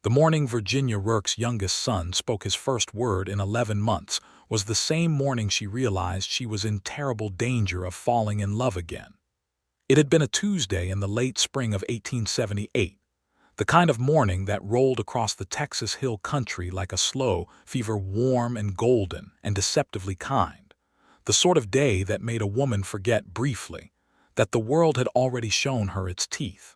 The morning Virginia Rourke's youngest son spoke his first word in 11 months was the same morning she realized she was in terrible danger of falling in love again. It had been a Tuesday in the late spring of 1878, the kind of morning that rolled across the Texas hill country like a slow fever, warm and golden and deceptively kind, the sort of day that made a woman forget briefly that the world had already shown her its teeth.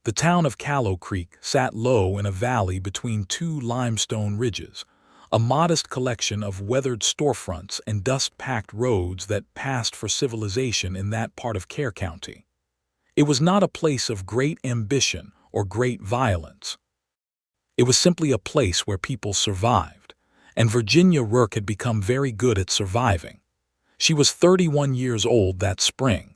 The town of Callow Creek sat low in a valley between two limestone ridges, a modest collection of weathered storefronts and dust-packed roads that passed for civilization in that part of Kerr County. It was not a place of great ambition or great violence. It was simply a place where people survived, and Virginia Rourke had become very good at surviving. She was 31 years old that spring,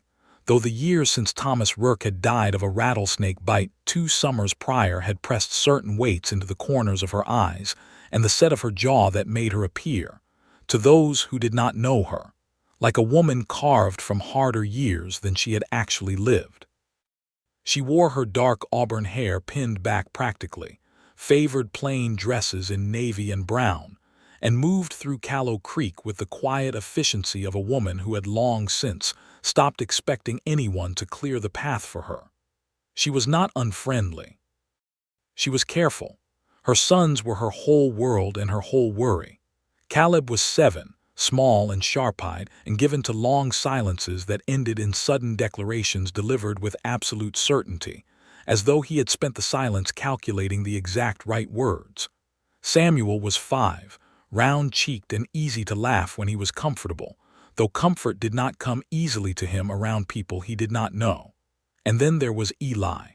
though the years since Thomas Rourke had died of a rattlesnake bite 2 summers prior had pressed certain weights into the corners of her eyes and the set of her jaw that made her appear, to those who did not know her, like a woman carved from harder years than she had actually lived. She wore her dark auburn hair pinned back practically, favored plain dresses in navy and brown, and moved through Callow Creek with the quiet efficiency of a woman who had long since stopped expecting anyone to clear the path for her. She was not unfriendly. She was careful. Her sons were her whole world and her whole worry. Caleb was 7, small and sharp-eyed, and given to long silences that ended in sudden declarations delivered with absolute certainty, as though he had spent the silence calculating the exact right words. Samuel was 5, round-cheeked and easy to laugh when he was comfortable, though comfort did not come easily to him around people he did not know. And then there was Eli.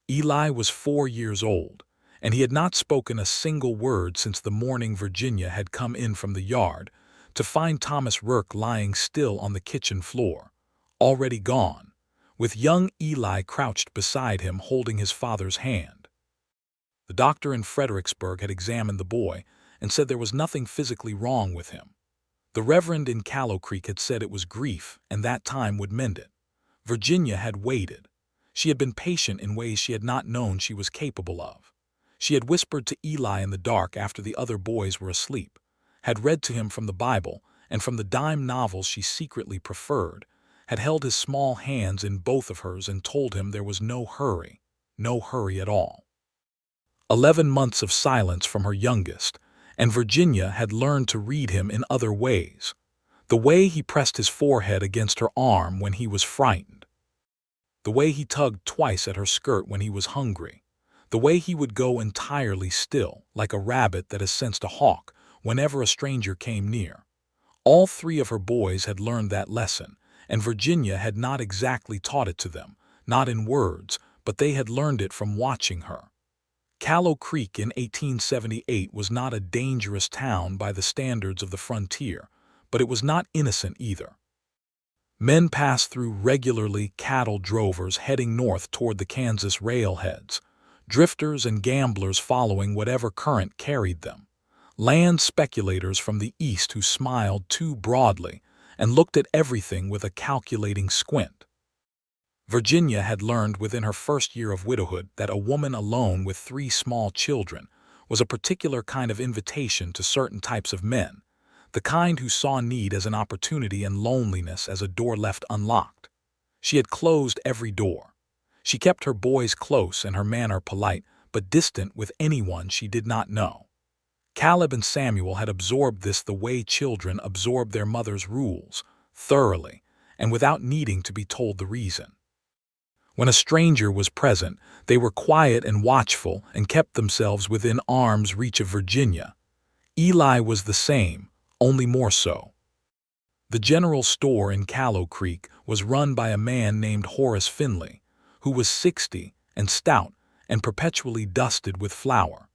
Eli was 4 years old, and he had not spoken a single word since the morning Virginia had come in from the yard to find Thomas Rourke lying still on the kitchen floor, already gone, with young Eli crouched beside him holding his father's hand. The doctor in Fredericksburg had examined the boy and said there was nothing physically wrong with him. The Reverend in Callow Creek had said it was grief and that time would mend it. Virginia had waited. She had been patient in ways she had not known she was capable of. She had whispered to Eli in the dark after the other boys were asleep, had read to him from the Bible and from the dime novels she secretly preferred, had held his small hands in both of hers and told him there was no hurry at all. 11 months of silence from her youngest, and Virginia had learned to read him in other ways. The way he pressed his forehead against her arm when he was frightened. The way he tugged twice at her skirt when he was hungry. The way he would go entirely still, like a rabbit that has sensed a hawk, whenever a stranger came near. All 3 of her boys had learned that lesson, and Virginia had not exactly taught it to them, not in words, but they had learned it from watching her. Callow Creek in 1878 was not a dangerous town by the standards of the frontier, but it was not innocent either. Men passed through regularly, cattle drovers heading north toward the Kansas railheads, drifters and gamblers following whatever current carried them, land speculators from the east who smiled too broadly and looked at everything with a calculating squint. Virginia had learned within her first year of widowhood that a woman alone with 3 small children was a particular kind of invitation to certain types of men, the kind who saw need as an opportunity and loneliness as a door left unlocked. She had closed every door. She kept her boys close and her manner polite, but distant with anyone she did not know. Caleb and Samuel had absorbed this the way children absorb their mother's rules, thoroughly, and without needing to be told the reason. When a stranger was present, they were quiet and watchful and kept themselves within arm's reach of Virginia. Eli was the same, only more so. The general store in Callow Creek was run by a man named Horace Finley, who was 60 and stout and perpetually dusted with flour.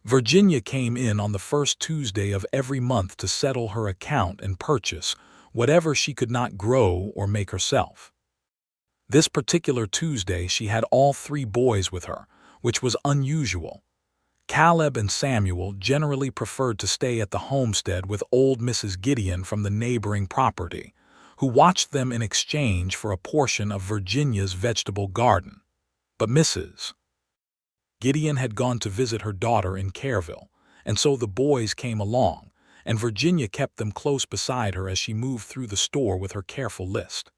Virginia came in on the first Tuesday of every month to settle her account and purchase whatever she could not grow or make herself. This particular Tuesday she had all 3 boys with her, which was unusual. Caleb and Samuel generally preferred to stay at the homestead with old Mrs. Gideon from the neighboring property, who watched them in exchange for a portion of Virginia's vegetable garden. But Mrs. Gideon had gone to visit her daughter in Careville, and so the boys came along, and Virginia kept them close beside her as she moved through the store with her careful list.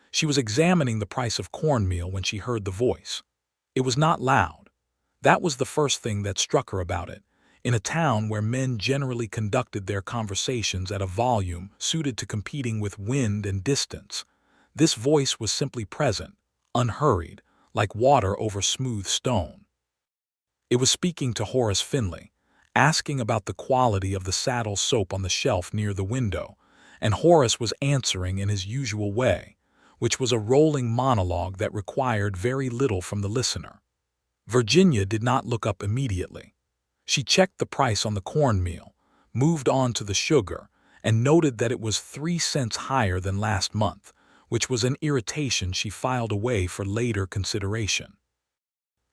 She was examining the price of cornmeal when she heard the voice. It was not loud. That was the first thing that struck her about it. In a town where men generally conducted their conversations at a volume suited to competing with wind and distance, this voice was simply present, unhurried, like water over smooth stone. It was speaking to Horace Finley, asking about the quality of the saddle soap on the shelf near the window, and Horace was answering in his usual way, which was a rolling monologue that required very little from the listener. Virginia did not look up immediately. She checked the price on the cornmeal, moved on to the sugar, and noted that it was 3 cents higher than last month, which was an irritation she filed away for later consideration.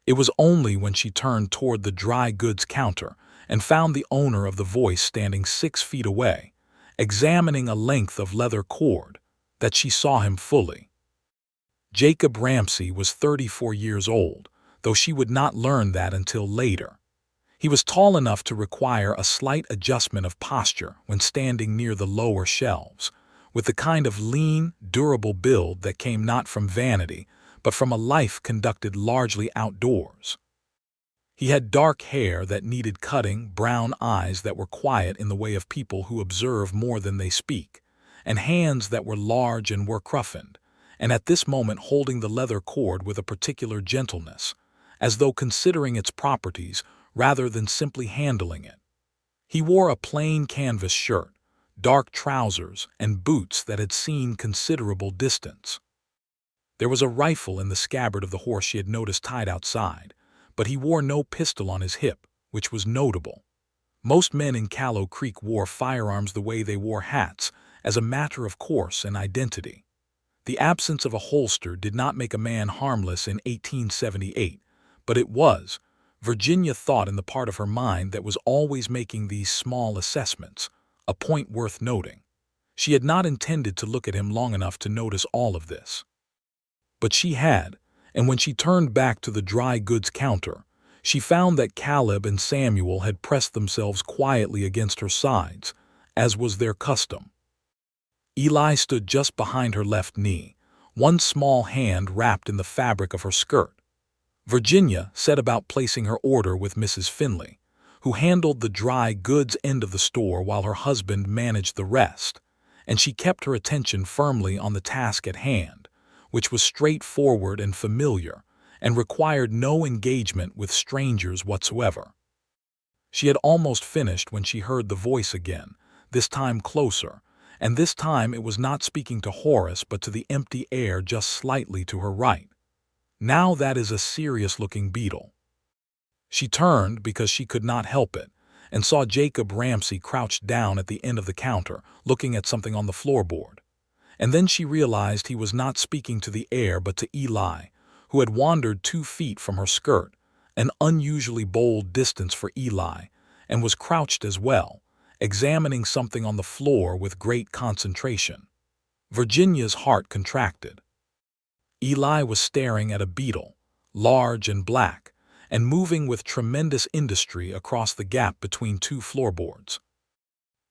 It was only when she turned toward the dry goods counter and found the owner of the voice standing 6 feet away, examining a length of leather cord, that she saw him fully. Jacob Ramsey was 34 years old, though she would not learn that until later. He was tall enough to require a slight adjustment of posture when standing near the lower shelves, with the kind of lean, durable build that came not from vanity, but from a life conducted largely outdoors. He had dark hair that needed cutting, brown eyes that were quiet in the way of people who observe more than they speak, and hands that were large and were cruffined, and at this moment holding the leather cord with a particular gentleness, as though considering its properties rather than simply handling it. He wore a plain canvas shirt, dark trousers, and boots that had seen considerable distance. There was a rifle in the scabbard of the horse she had noticed tied outside, but he wore no pistol on his hip, which was notable. Most men in Callow Creek wore firearms the way they wore hats, as a matter of course and identity. The absence of a holster did not make a man harmless in 1878, but it was, Virginia thought in the part of her mind that was always making these small assessments, a point worth noting. She had not intended to look at him long enough to notice all of this. But she had, and when she turned back to the dry goods counter, she found that Caleb and Samuel had pressed themselves quietly against her sides, as was their custom. Eli stood just behind her left knee, one small hand wrapped in the fabric of her skirt. Virginia set about placing her order with Mrs. Finley, who handled the dry goods end of the store while her husband managed the rest, and she kept her attention firmly on the task at hand, which was straightforward and familiar, and required no engagement with strangers whatsoever. She had almost finished when she heard the voice again, this time closer, and this time it was not speaking to Horace but to the empty air just slightly to her right. Now that is a serious-looking beetle. She turned because she could not help it, and saw Jacob Ramsey crouched down at the end of the counter, looking at something on the floorboard. And then she realized he was not speaking to the air but to Eli, who had wandered 2 feet from her skirt, an unusually bold distance for Eli, and was crouched as well, examining something on the floor with great concentration. Virginia's heart contracted. Eli was staring at a beetle, large and black, and moving with tremendous industry across the gap between 2 floorboards.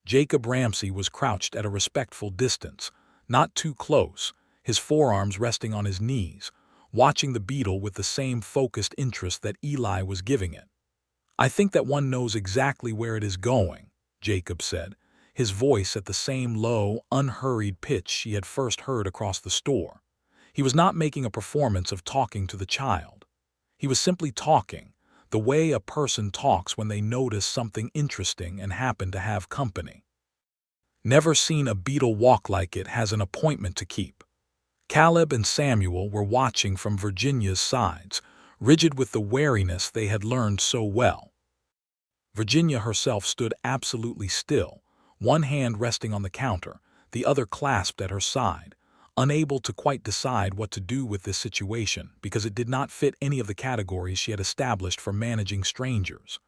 Jacob Ramsey was crouched at a respectful distance, not too close, his forearms resting on his knees, watching the beetle with the same focused interest that Eli was giving it. "I think that one knows exactly where it is going," Jacob said, his voice at the same low, unhurried pitch she had first heard across the store. He was not making a performance of talking to the child. He was simply talking, the way a person talks when they notice something interesting and happen to have company. "Never seen a beetle walk like it has an appointment to keep." Caleb and Samuel were watching from Virginia's sides, rigid with the wariness they had learned so well. Virginia herself stood absolutely still, one hand resting on the counter, the other clasped at her side, unable to quite decide what to do with this situation because it did not fit any of the categories she had established for managing strangers.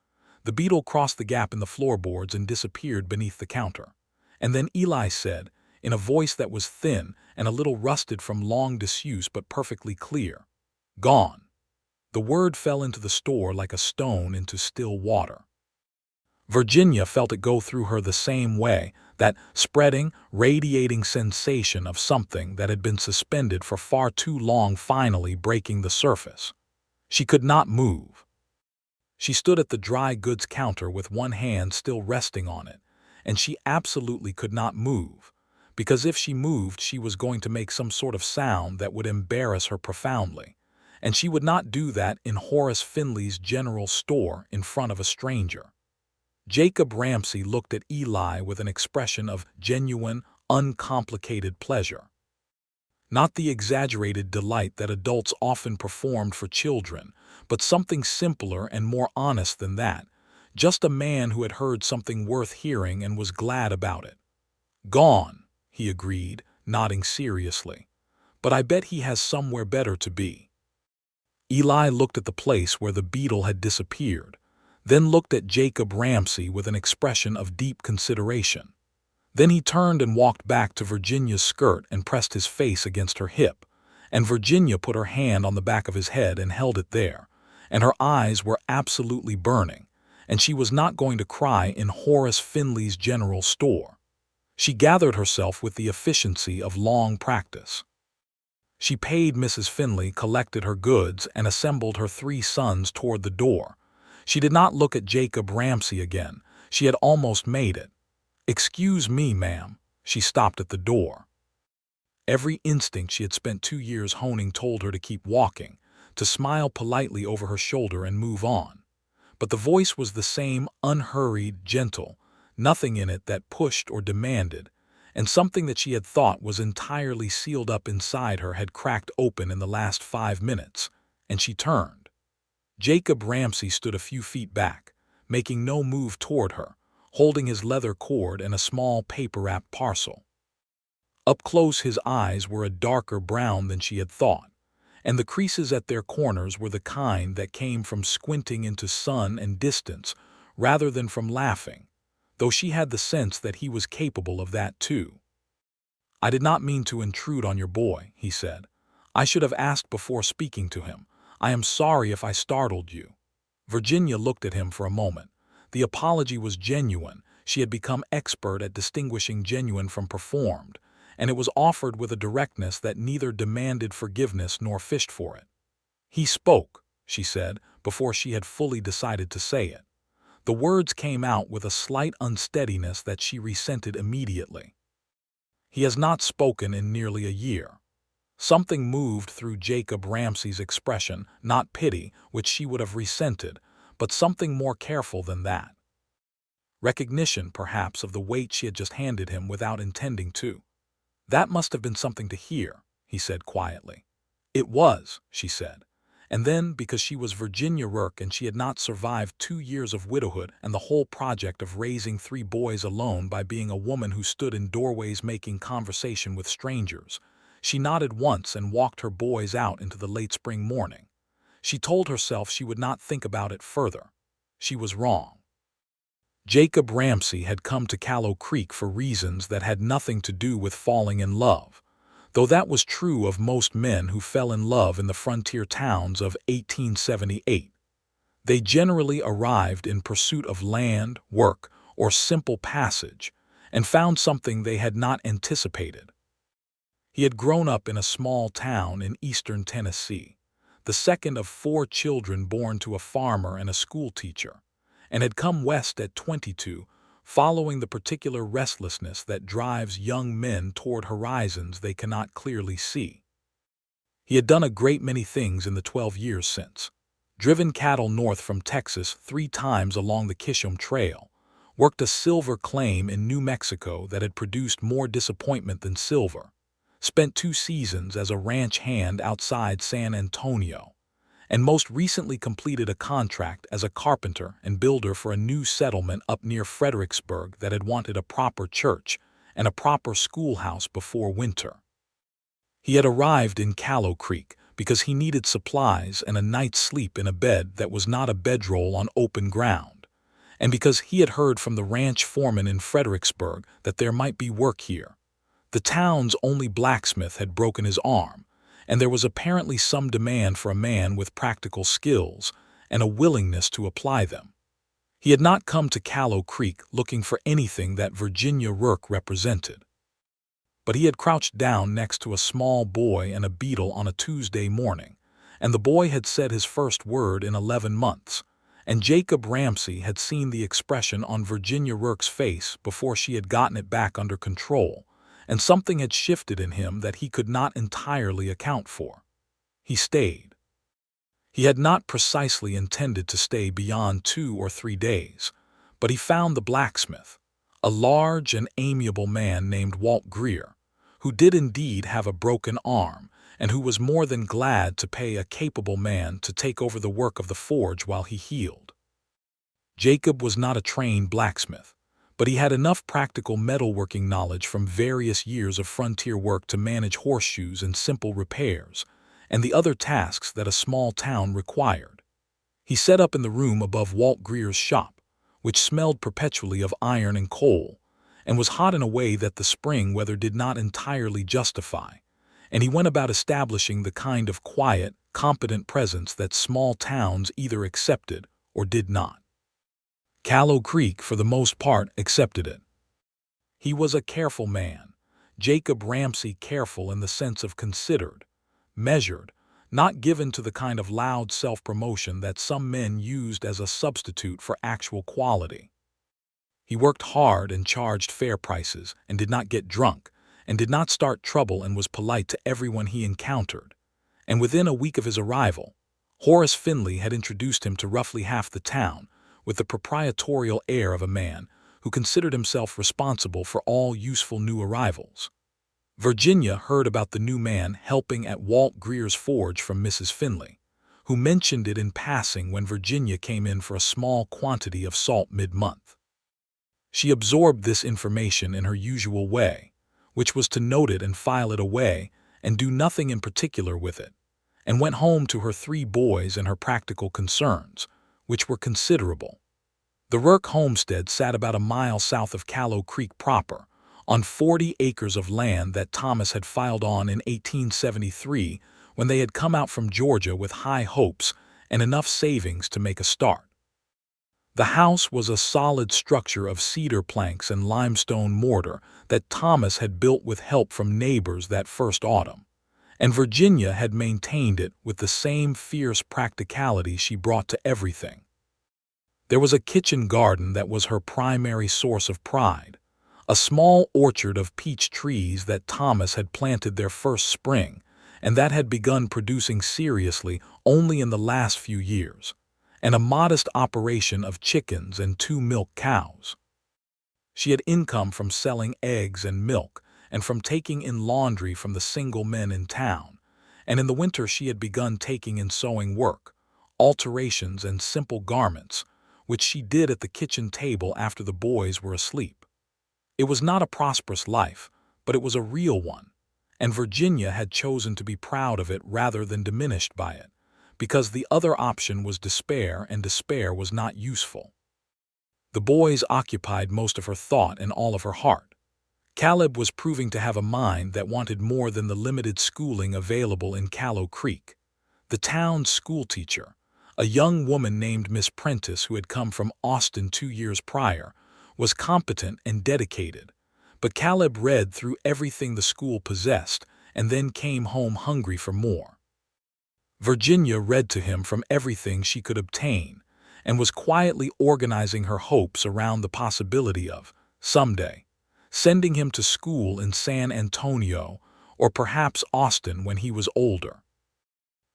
The beetle crossed the gap in the floorboards and disappeared beneath the counter. And then Eli said, in a voice that was thin and a little rusted from long disuse but perfectly clear, "Gone." The word fell into the store like a stone into still water. Virginia felt it go through her the same way, that spreading, radiating sensation of something that had been suspended for far too long finally breaking the surface. She could not move. She stood at the dry goods counter with one hand still resting on it, and she absolutely could not move, because if she moved she was going to make some sort of sound that would embarrass her profoundly, and she would not do that in Horace Finley's general store in front of a stranger. Jacob Ramsay looked at Eli with an expression of genuine, uncomplicated pleasure. Not the exaggerated delight that adults often performed for children, but something simpler and more honest than that. Just a man who had heard something worth hearing and was glad about it. "Gone," he agreed, nodding seriously. "But I bet he has somewhere better to be." Eli looked at the place where the beetle had disappeared, then looked at Jacob Ramsay with an expression of deep consideration. Then he turned and walked back to Virginia's skirt and pressed his face against her hip, and Virginia put her hand on the back of his head and held it there, and her eyes were absolutely burning, and she was not going to cry in Horace Finley's general store. She gathered herself with the efficiency of long practice. She paid Mrs. Finley, collected her goods, and assembled her 3 sons toward the door. She did not look at Jacob Ramsay again. She had almost made it. "Excuse me, ma'am." She stopped at the door. Every instinct she had spent 2 years honing told her to keep walking, to smile politely over her shoulder and move on. But the voice was the same, unhurried, gentle, nothing in it that pushed or demanded, and something that she had thought was entirely sealed up inside her had cracked open in the last 5 minutes, and she turned. Jacob Ramsay stood a few feet back, making no move toward her, holding his leather cord and a small paper-wrapped parcel. Up close his eyes were a darker brown than she had thought, and the creases at their corners were the kind that came from squinting into sun and distance rather than from laughing, though she had the sense that he was capable of that too. "I did not mean to intrude on your boy," he said. "I should have asked before speaking to him. I am sorry if I startled you." Virginia looked at him for a moment. The apology was genuine. She had become expert at distinguishing genuine from performed, and it was offered with a directness that neither demanded forgiveness nor fished for it. "He spoke," she said, before she had fully decided to say it. The words came out with a slight unsteadiness that she resented immediately. "He has not spoken in nearly a year." Something moved through Jacob Ramsay's expression, not pity, which she would have resented, but something more careful than that. Recognition, perhaps, of the weight she had just handed him without intending to. "That must have been something to hear," he said quietly. "It was," she said. And then, because she was Virginia Rourke and she had not survived 2 years of widowhood and the whole project of raising 3 boys alone by being a woman who stood in doorways making conversation with strangers, she nodded once and walked her boys out into the late spring morning. She told herself she would not think about it further. She was wrong. Jacob Ramsay had come to Callow Creek for reasons that had nothing to do with falling in love, though that was true of most men who fell in love in the frontier towns of 1878. They generally arrived in pursuit of land, work, or simple passage, and found something they had not anticipated. He had grown up in a small town in eastern Tennessee, the second of 4 children born to a farmer and a schoolteacher, and had come west at 22, following the particular restlessness that drives young men toward horizons they cannot clearly see. He had done a great many things in the 12 years since. Driven cattle north from Texas 3 times along the Kishom Trail, worked a silver claim in New Mexico that had produced more disappointment than silver, spent 2 seasons as a ranch hand outside San Antonio, and most recently completed a contract as a carpenter and builder for a new settlement up near Fredericksburg that had wanted a proper church and a proper schoolhouse before winter. He had arrived in Callow Creek because he needed supplies and a night's sleep in a bed that was not a bedroll on open ground, and because he had heard from the ranch foreman in Fredericksburg that there might be work here. The town's only blacksmith had broken his arm, and there was apparently some demand for a man with practical skills and a willingness to apply them. He had not come to Callow Creek looking for anything that Virginia Rourke represented. But he had crouched down next to a small boy and a beetle on a Tuesday morning, and the boy had said his first word in 11 months, and Jacob Ramsey had seen the expression on Virginia Rourke's face before she had gotten it back under control, and something had shifted in him that he could not entirely account for. He stayed. He had not precisely intended to stay beyond 2 or 3 days, but he found the blacksmith, a large and amiable man named Walt Greer, who did indeed have a broken arm and who was more than glad to pay a capable man to take over the work of the forge while he healed. Jacob was not a trained blacksmith, but he had enough practical metalworking knowledge from various years of frontier work to manage horseshoes and simple repairs, and the other tasks that a small town required. He set up in the room above Walt Greer's shop, which smelled perpetually of iron and coal, and was hot in a way that the spring weather did not entirely justify, and he went about establishing the kind of quiet, competent presence that small towns either accepted or did not. Callow Creek, for the most part, accepted it. He was a careful man, Jacob Ramsey, careful in the sense of considered, measured, not given to the kind of loud self-promotion that some men used as a substitute for actual quality. He worked hard and charged fair prices and did not get drunk and did not start trouble and was polite to everyone he encountered. And within a week of his arrival, Horace Finley had introduced him to roughly half the town with the proprietorial air of a man who considered himself responsible for all useful new arrivals. Virginia heard about the new man helping at Walt Greer's forge from Mrs. Finley, who mentioned it in passing when Virginia came in for a small quantity of salt mid-month. She absorbed this information in her usual way, which was to note it and file it away and do nothing in particular with it, and went home to her 3 boys and her practical concerns, which were considerable. The Rourke homestead sat about a mile south of Callow Creek proper, on 40 acres of land that Thomas had filed on in 1873 when they had come out from Georgia with high hopes and enough savings to make a start. The house was a solid structure of cedar planks and limestone mortar that Thomas had built with help from neighbors that first autumn, and Virginia had maintained it with the same fierce practicality she brought to everything. There was a kitchen garden that was her primary source of pride, a small orchard of peach trees that Thomas had planted their first spring and that had begun producing seriously only in the last few years, and a modest operation of chickens and 2 milk cows. She had income from selling eggs and milk and from taking in laundry from the single men in town, and in the winter she had begun taking in sewing work, alterations and simple garments, which she did at the kitchen table after the boys were asleep. It was not a prosperous life, but it was a real one, and Virginia had chosen to be proud of it rather than diminished by it, because the other option was despair, and despair was not useful. The boys occupied most of her thought and all of her heart. Caleb was proving to have a mind that wanted more than the limited schooling available in Callow Creek. The town's schoolteacher, a young woman named Miss Prentice who had come from Austin 2 years prior, was competent and dedicated, but Caleb read through everything the school possessed and then came home hungry for more. Virginia read to him from everything she could obtain and was quietly organizing her hopes around the possibility of, someday, sending him to school in San Antonio or perhaps Austin when he was older.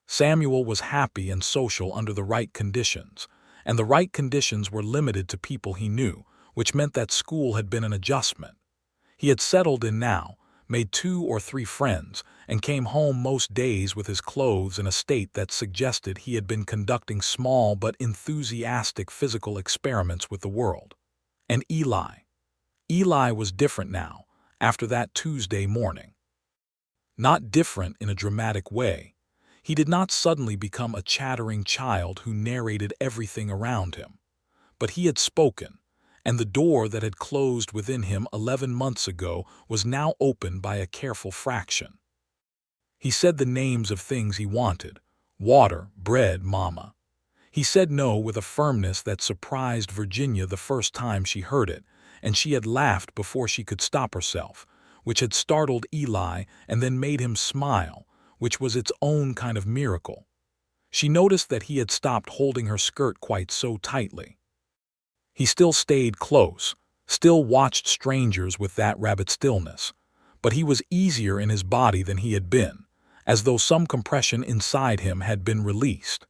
Samuel was happy and social under the right conditions, and the right conditions were limited to people he knew, which meant that school had been an adjustment. He had settled in now, made 2 or 3 friends, and came home most days with his clothes in a state that suggested he had been conducting small but enthusiastic physical experiments with the world. And Eli was different now, after that Tuesday morning. Not different in a dramatic way. He did not suddenly become a chattering child who narrated everything around him, but he had spoken, and the door that had closed within him 11 months ago was now opened by a careful fraction. He said the names of things he wanted: water, bread, mama. He said no with a firmness that surprised Virginia the first time she heard it, and she had laughed before she could stop herself, which had startled Eli and then made him smile, which was its own kind of miracle. She noticed that he had stopped holding her skirt quite so tightly. He still stayed close, still watched strangers with that rabbit stillness, but he was easier in his body than he had been, as though some compression inside him had been released.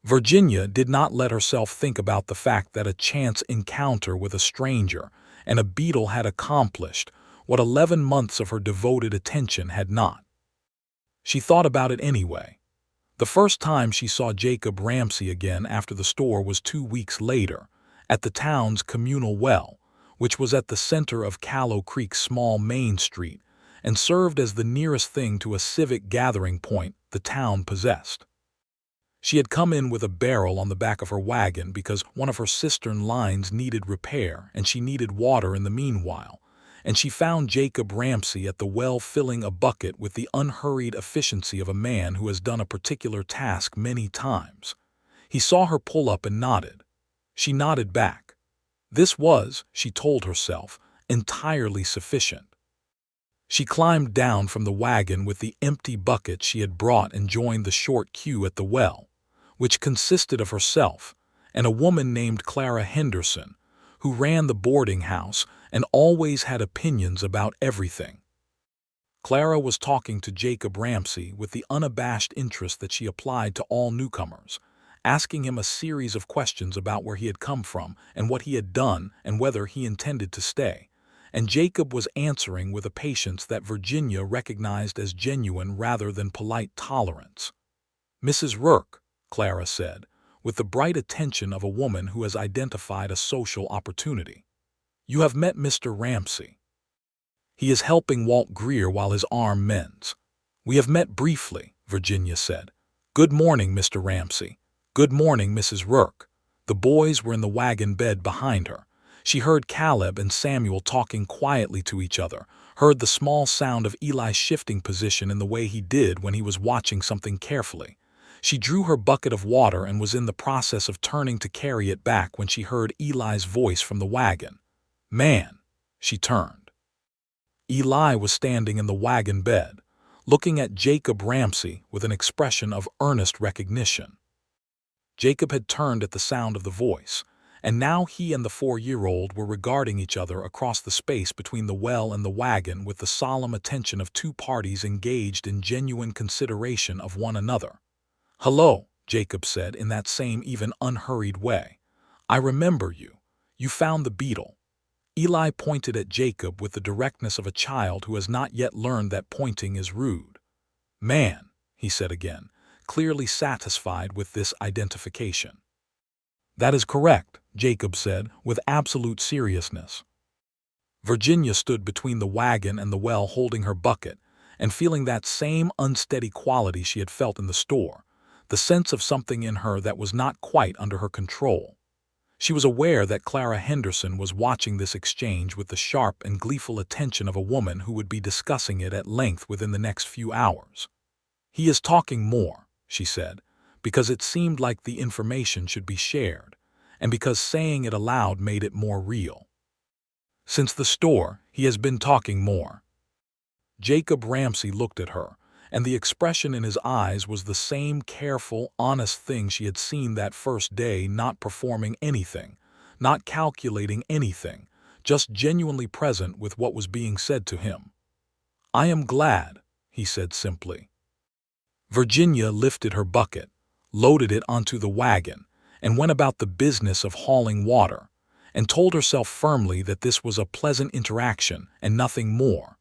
Virginia did not let herself think about the fact that a chance encounter with a stranger and a beetle had accomplished what 11 months of her devoted attention had not. She thought about it anyway. The first time she saw Jacob Ramsey again after the store was 2 weeks later, at the town's communal well, which was at the center of Callow Creek's small main street and served as the nearest thing to a civic gathering point the town possessed. She had come in with a barrel on the back of her wagon because one of her cistern lines needed repair and she needed water in the meanwhile, and she found Jacob Ramsey at the well filling a bucket with the unhurried efficiency of a man who has done a particular task many times. He saw her pull up and nodded. She nodded back. This was, she told herself, entirely sufficient. She climbed down from the wagon with the empty bucket she had brought and joined the short queue at the well, which consisted of herself and a woman named Clara Henderson, who ran the boarding house and always had opinions about everything. Clara was talking to Jacob Ramsey with the unabashed interest that she applied to all newcomers, asking him a series of questions about where he had come from and what he had done and whether he intended to stay, and Jacob was answering with a patience that Virginia recognized as genuine rather than polite tolerance. "Mrs. Rourke," Clara said, with the bright attention of a woman who has identified a social opportunity. "You have met Mr. Ramsey. He is helping Walt Greer while his arm mends." "We have met briefly," Virginia said. "Good morning, Mr. Ramsey." "Good morning, Mrs. Rourke." The boys were in the wagon bed behind her. She heard Caleb and Samuel talking quietly to each other, heard the small sound of Eli shifting position in the way he did when he was watching something carefully. She drew her bucket of water and was in the process of turning to carry it back when she heard Eli's voice from the wagon. "Man!" She turned. Eli was standing in the wagon bed, looking at Jacob Ramsey with an expression of earnest recognition. Jacob had turned at the sound of the voice, and now he and the 4-year-old were regarding each other across the space between the well and the wagon with the solemn attention of two parties engaged in genuine consideration of one another. "Hello," Jacob said in that same even unhurried way. "I remember you. You found the beetle." Eli pointed at Jacob with the directness of a child who has not yet learned that pointing is rude. "Man," he said again, clearly satisfied with this identification. "That is correct," Jacob said with absolute seriousness. Virginia stood between the wagon and the well holding her bucket and feeling that same unsteady quality she had felt in the store, the sense of something in her that was not quite under her control. She was aware that Clara Henderson was watching this exchange with the sharp and gleeful attention of a woman who would be discussing it at length within the next few hours. "He is talking more," she said, because it seemed like the information should be shared, and because saying it aloud made it more real. "Since the store, he has been talking more." Jacob Ramsey looked at her, and the expression in his eyes was the same careful, honest thing she had seen that first day, not performing anything, not calculating anything, just genuinely present with what was being said to him. "I am glad," he said simply. Virginia lifted her bucket, loaded it onto the wagon, and went about the business of hauling water, and told herself firmly that this was a pleasant interaction and nothing more,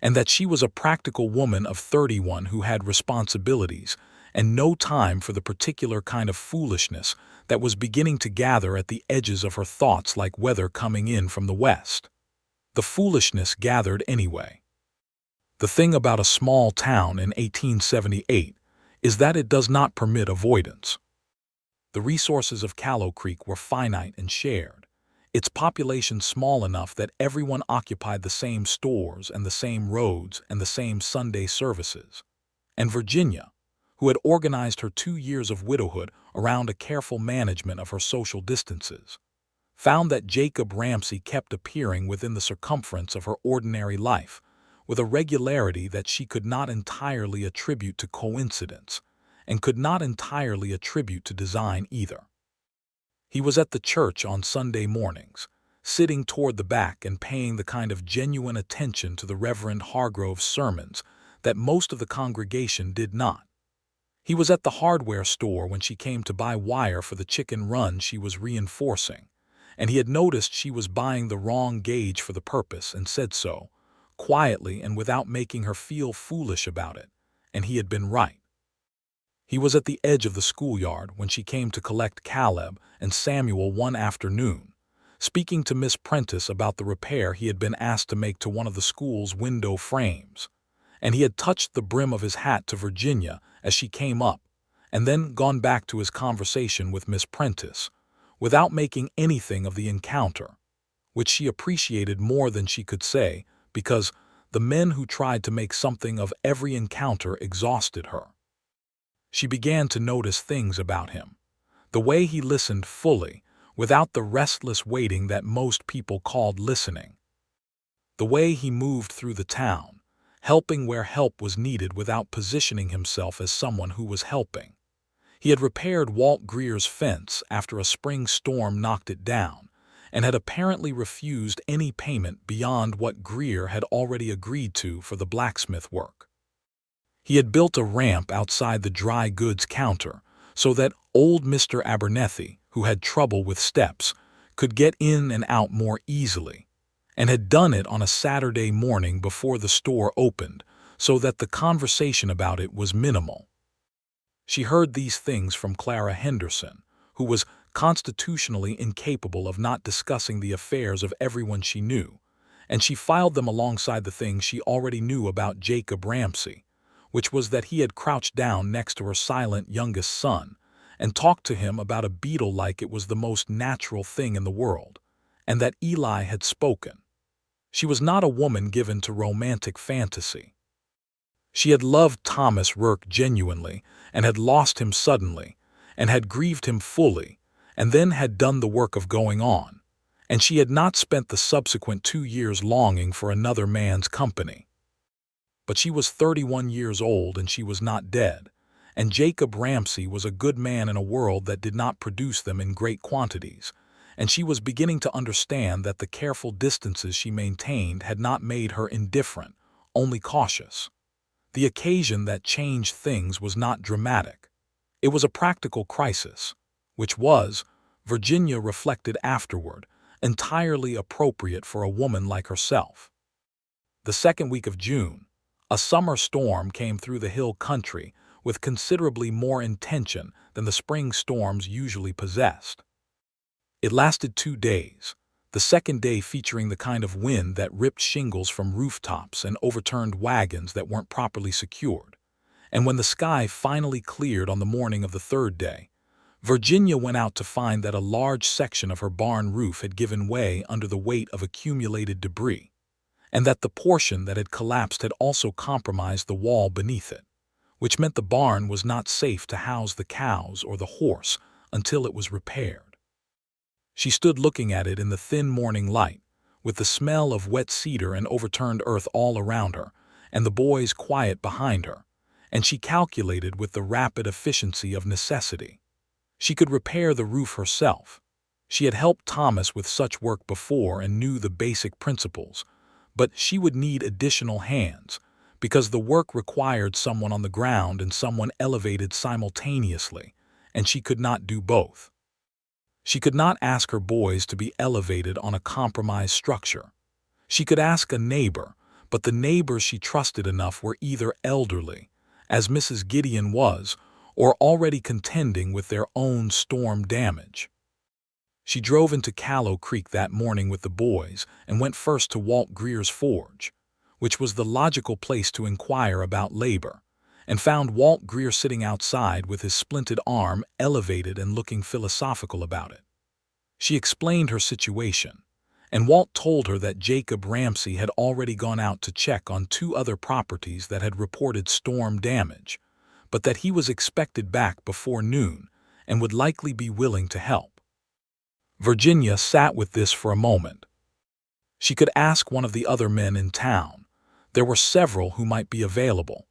and that she was a practical woman of 31 who had responsibilities and no time for the particular kind of foolishness that was beginning to gather at the edges of her thoughts like weather coming in from the west. The foolishness gathered anyway. The thing about a small town in 1878 is that it does not permit avoidance. The resources of Callow Creek were finite and shared, its population small enough that everyone occupied the same stores and the same roads and the same Sunday services. and Virginia, who had organized her 2 years of widowhood around a careful management of her social distances, found that Jacob Ramsay kept appearing within the circumference of her ordinary life with a regularity that she could not entirely attribute to coincidence and could not entirely attribute to design either. He was at the church on Sunday mornings, sitting toward the back and paying the kind of genuine attention to the Reverend Hargrove's sermons that most of the congregation did not. He was at the hardware store when she came to buy wire for the chicken run she was reinforcing, and he had noticed she was buying the wrong gauge for the purpose and said so, quietly and without making her feel foolish about it, and he had been right. He was at the edge of the schoolyard when she came to collect Caleb and Samuel one afternoon, speaking to Miss Prentice about the repair he had been asked to make to one of the school's window frames, and he had touched the brim of his hat to Virginia as she came up, and then gone back to his conversation with Miss Prentice, without making anything of the encounter, which she appreciated more than she could say, because the men who tried to make something of every encounter exhausted her. She began to notice things about him, the way he listened fully, without the restless waiting that most people called listening, the way he moved through the town, helping where help was needed without positioning himself as someone who was helping. He had repaired Walt Greer's fence after a spring storm knocked it down, and had apparently refused any payment beyond what Greer had already agreed to for the blacksmith work. He had built a ramp outside the dry goods counter so that old Mr. Abernethy, who had trouble with steps, could get in and out more easily, and had done it on a Saturday morning before the store opened so that the conversation about it was minimal. She heard these things from Clara Henderson, who was constitutionally incapable of not discussing the affairs of everyone she knew, and she filed them alongside the things she already knew about Jacob Ramsay, which was that he had crouched down next to her silent youngest son and talked to him about a beetle like it was the most natural thing in the world, and that Eli had spoken. She was not a woman given to romantic fantasy. She had loved Thomas Rourke genuinely and had lost him suddenly, and had grieved him fully, and then had done the work of going on, and she had not spent the subsequent 2 years longing for another man's company. But she was 31 years old and she was not dead, and Jacob Ramsay was a good man in a world that did not produce them in great quantities, and she was beginning to understand that the careful distances she maintained had not made her indifferent, only cautious. The occasion that changed things was not dramatic. It was a practical crisis, which was, Virginia reflected afterward, entirely appropriate for a woman like herself. The second week of June, a summer storm came through the hill country with considerably more intention than the spring storms usually possessed. It lasted 2 days, the second day featuring the kind of wind that ripped shingles from rooftops and overturned wagons that weren't properly secured. And when the sky finally cleared on the morning of the third day, Virginia went out to find that a large section of her barn roof had given way under the weight of accumulated debris, and that the portion that had collapsed had also compromised the wall beneath it, which meant the barn was not safe to house the cows or the horse until it was repaired. She stood looking at it in the thin morning light, with the smell of wet cedar and overturned earth all around her, and the boys quiet behind her, and she calculated with the rapid efficiency of necessity. She could repair the roof herself. She had helped Thomas with such work before and knew the basic principles, but she would need additional hands, because the work required someone on the ground and someone elevated simultaneously, and she could not do both. She could not ask her boys to be elevated on a compromised structure. She could ask a neighbor, but the neighbors she trusted enough were either elderly, as Mrs. Gideon was, or already contending with their own storm damage. She drove into Callow Creek that morning with the boys and went first to Walt Greer's forge, which was the logical place to inquire about labor, and found Walt Greer sitting outside with his splinted arm elevated and looking philosophical about it. She explained her situation, and Walt told her that Jacob Ramsey had already gone out to check on 2 other properties that had reported storm damage, but that he was expected back before noon and would likely be willing to help. Virginia sat with this for a moment. She could ask one of the other men in town. There were several who might be available,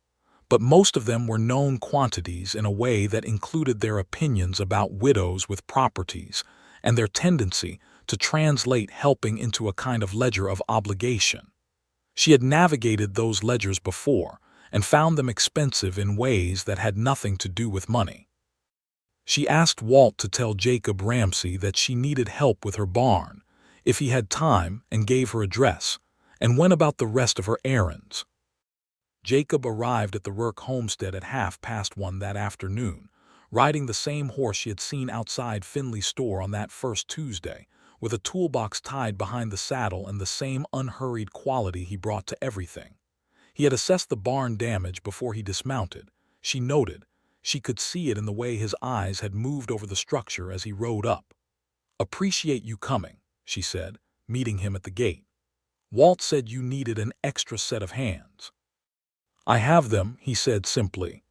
but most of them were known quantities in a way that included their opinions about widows with properties and their tendency to translate helping into a kind of ledger of obligation. She had navigated those ledgers before and found them expensive in ways that had nothing to do with money. She asked Walt to tell Jacob Ramsey that she needed help with her barn, if he had time, and gave her address, and went about the rest of her errands. Jacob arrived at the Rourke homestead at 1:30 that afternoon, riding the same horse she had seen outside Finley's store on that first Tuesday, with a toolbox tied behind the saddle and the same unhurried quality he brought to everything. He had assessed the barn damage before he dismounted, she noted. She could see it in the way his eyes had moved over the structure as he rode up. "Appreciate you coming," she said, meeting him at the gate. "Walt said you needed an extra set of hands." "I have them," he said simply.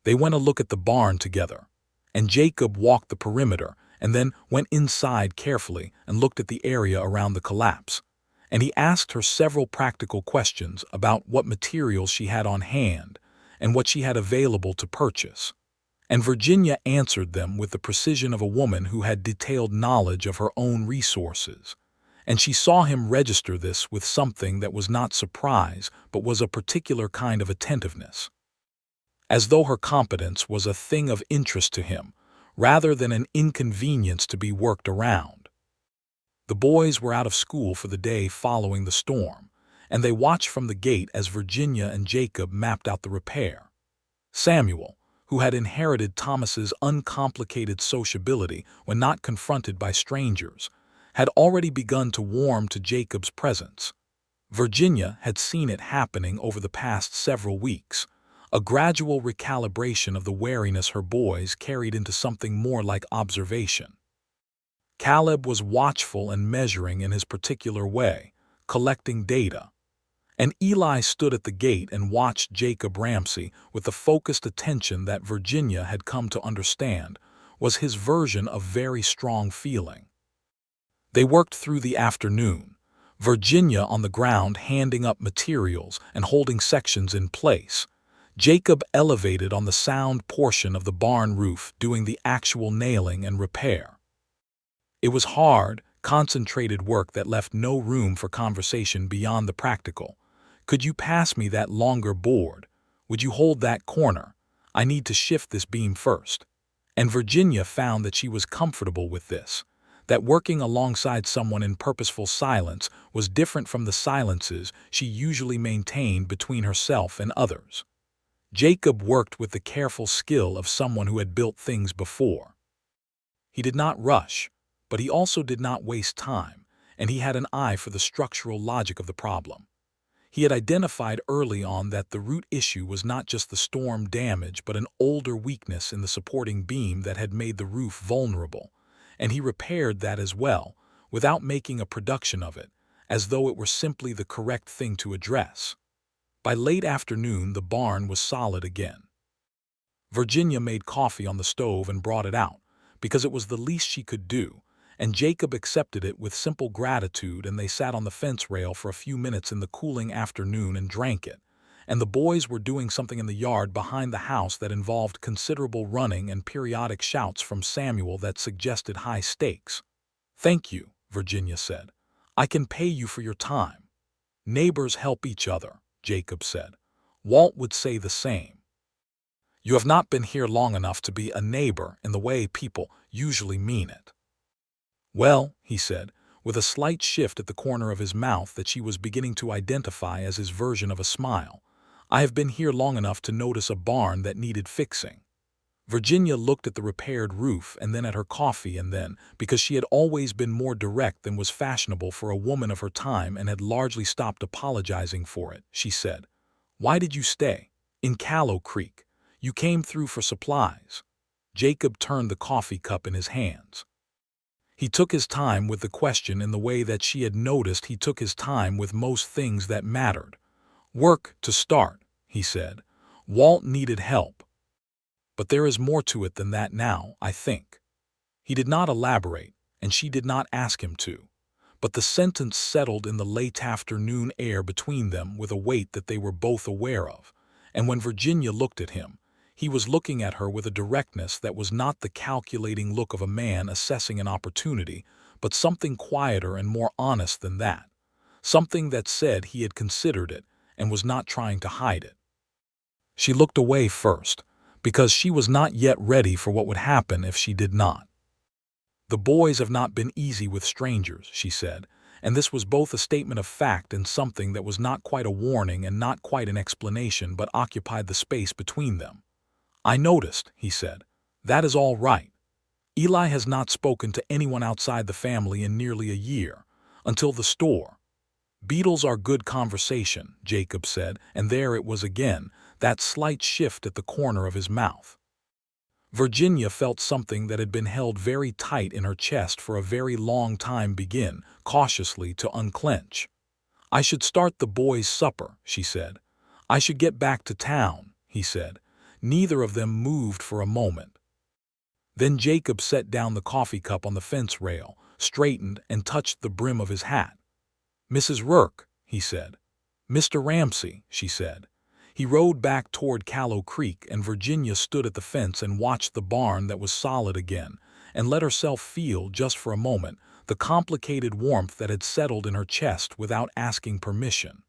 They went a look at the barn together, and Jacob walked the perimeter and then went inside carefully and looked at the area around the collapse. And he asked her several practical questions about what materials she had on hand and what she had available to purchase. And Virginia answered them with the precision of a woman who had detailed knowledge of her own resources. And she saw him register this with something that was not surprise but was a particular kind of attentiveness, as though her competence was a thing of interest to him, rather than an inconvenience to be worked around. The boys were out of school for the day following the storm, and they watched from the gate as Virginia and Jacob mapped out the repair. Samuel, who had inherited Thomas's uncomplicated sociability when not confronted by strangers, had already begun to warm to Jacob's presence. Virginia had seen it happening over the past several weeks, a gradual recalibration of the wariness her boys carried into something more like observation. Caleb was watchful and measuring in his particular way, collecting data. And Eli stood at the gate and watched Jacob Ramsey with the focused attention that Virginia had come to understand was his version of very strong feeling. They worked through the afternoon, Virginia on the ground handing up materials and holding sections in place, Jacob elevated on the sound portion of the barn roof doing the actual nailing and repair. It was hard, concentrated work that left no room for conversation beyond the practical. "Could you pass me that longer board? Would you hold that corner? I need to shift this beam first." And Virginia found that she was comfortable with this, that working alongside someone in purposeful silence was different from the silences she usually maintained between herself and others. Jacob worked with the careful skill of someone who had built things before. He did not rush, but he also did not waste time, and he had an eye for the structural logic of the problem. He had identified early on that the root issue was not just the storm damage but an older weakness in the supporting beam that had made the roof vulnerable, and he repaired that as well, without making a production of it, as though it were simply the correct thing to address. By late afternoon, the barn was solid again. Virginia made coffee on the stove and brought it out, because it was the least she could do, and Jacob accepted it with simple gratitude, and they sat on the fence rail for a few minutes in the cooling afternoon and drank it, and the boys were doing something in the yard behind the house that involved considerable running and periodic shouts from Samuel that suggested high stakes. "Thank you," Virginia said. "I can pay you for your time." "Neighbors help each other," Jacob said. "Walt would say the same." "You have not been here long enough to be a neighbor in the way people usually mean it." "Well," he said, with a slight shift at the corner of his mouth that she was beginning to identify as his version of a smile, "I have been here long enough to notice a barn that needed fixing." Virginia looked at the repaired roof and then at her coffee, and then, because she had always been more direct than was fashionable for a woman of her time and had largely stopped apologizing for it, she said, "Why did you stay? In Callow Creek. You came through for supplies." Jacob turned the coffee cup in his hands. He took his time with the question in the way that she had noticed he took his time with most things that mattered. "Work, to start," he said. "Walt needed help. But there is more to it than that now, I think." He did not elaborate, and she did not ask him to. But the sentence settled in the late afternoon air between them with a weight that they were both aware of. And when Virginia looked at him, he was looking at her with a directness that was not the calculating look of a man assessing an opportunity, but something quieter and more honest than that. Something that said he had considered it and was not trying to hide it. She looked away first, because she was not yet ready for what would happen if she did not. "The boys have not been easy with strangers," she said, and this was both a statement of fact and something that was not quite a warning and not quite an explanation but occupied the space between them. "I noticed," he said. "That is all right. Eli has not spoken to anyone outside the family in nearly a year, until the store." "Beetles are good conversation," Jacob said, and there it was again, that slight shift at the corner of his mouth. Virginia felt something that had been held very tight in her chest for a very long time begin, cautiously, to unclench. "I should start the boys' supper," she said. "I should get back to town," he said. Neither of them moved for a moment. Then Jacob set down the coffee cup on the fence rail, straightened, and touched the brim of his hat. "Mrs. Rourke," he said. "Mr. Ramsay," she said. He rode back toward Callow Creek, and Virginia stood at the fence and watched the barn that was solid again, and let herself feel, just for a moment, the complicated warmth that had settled in her chest without asking permission.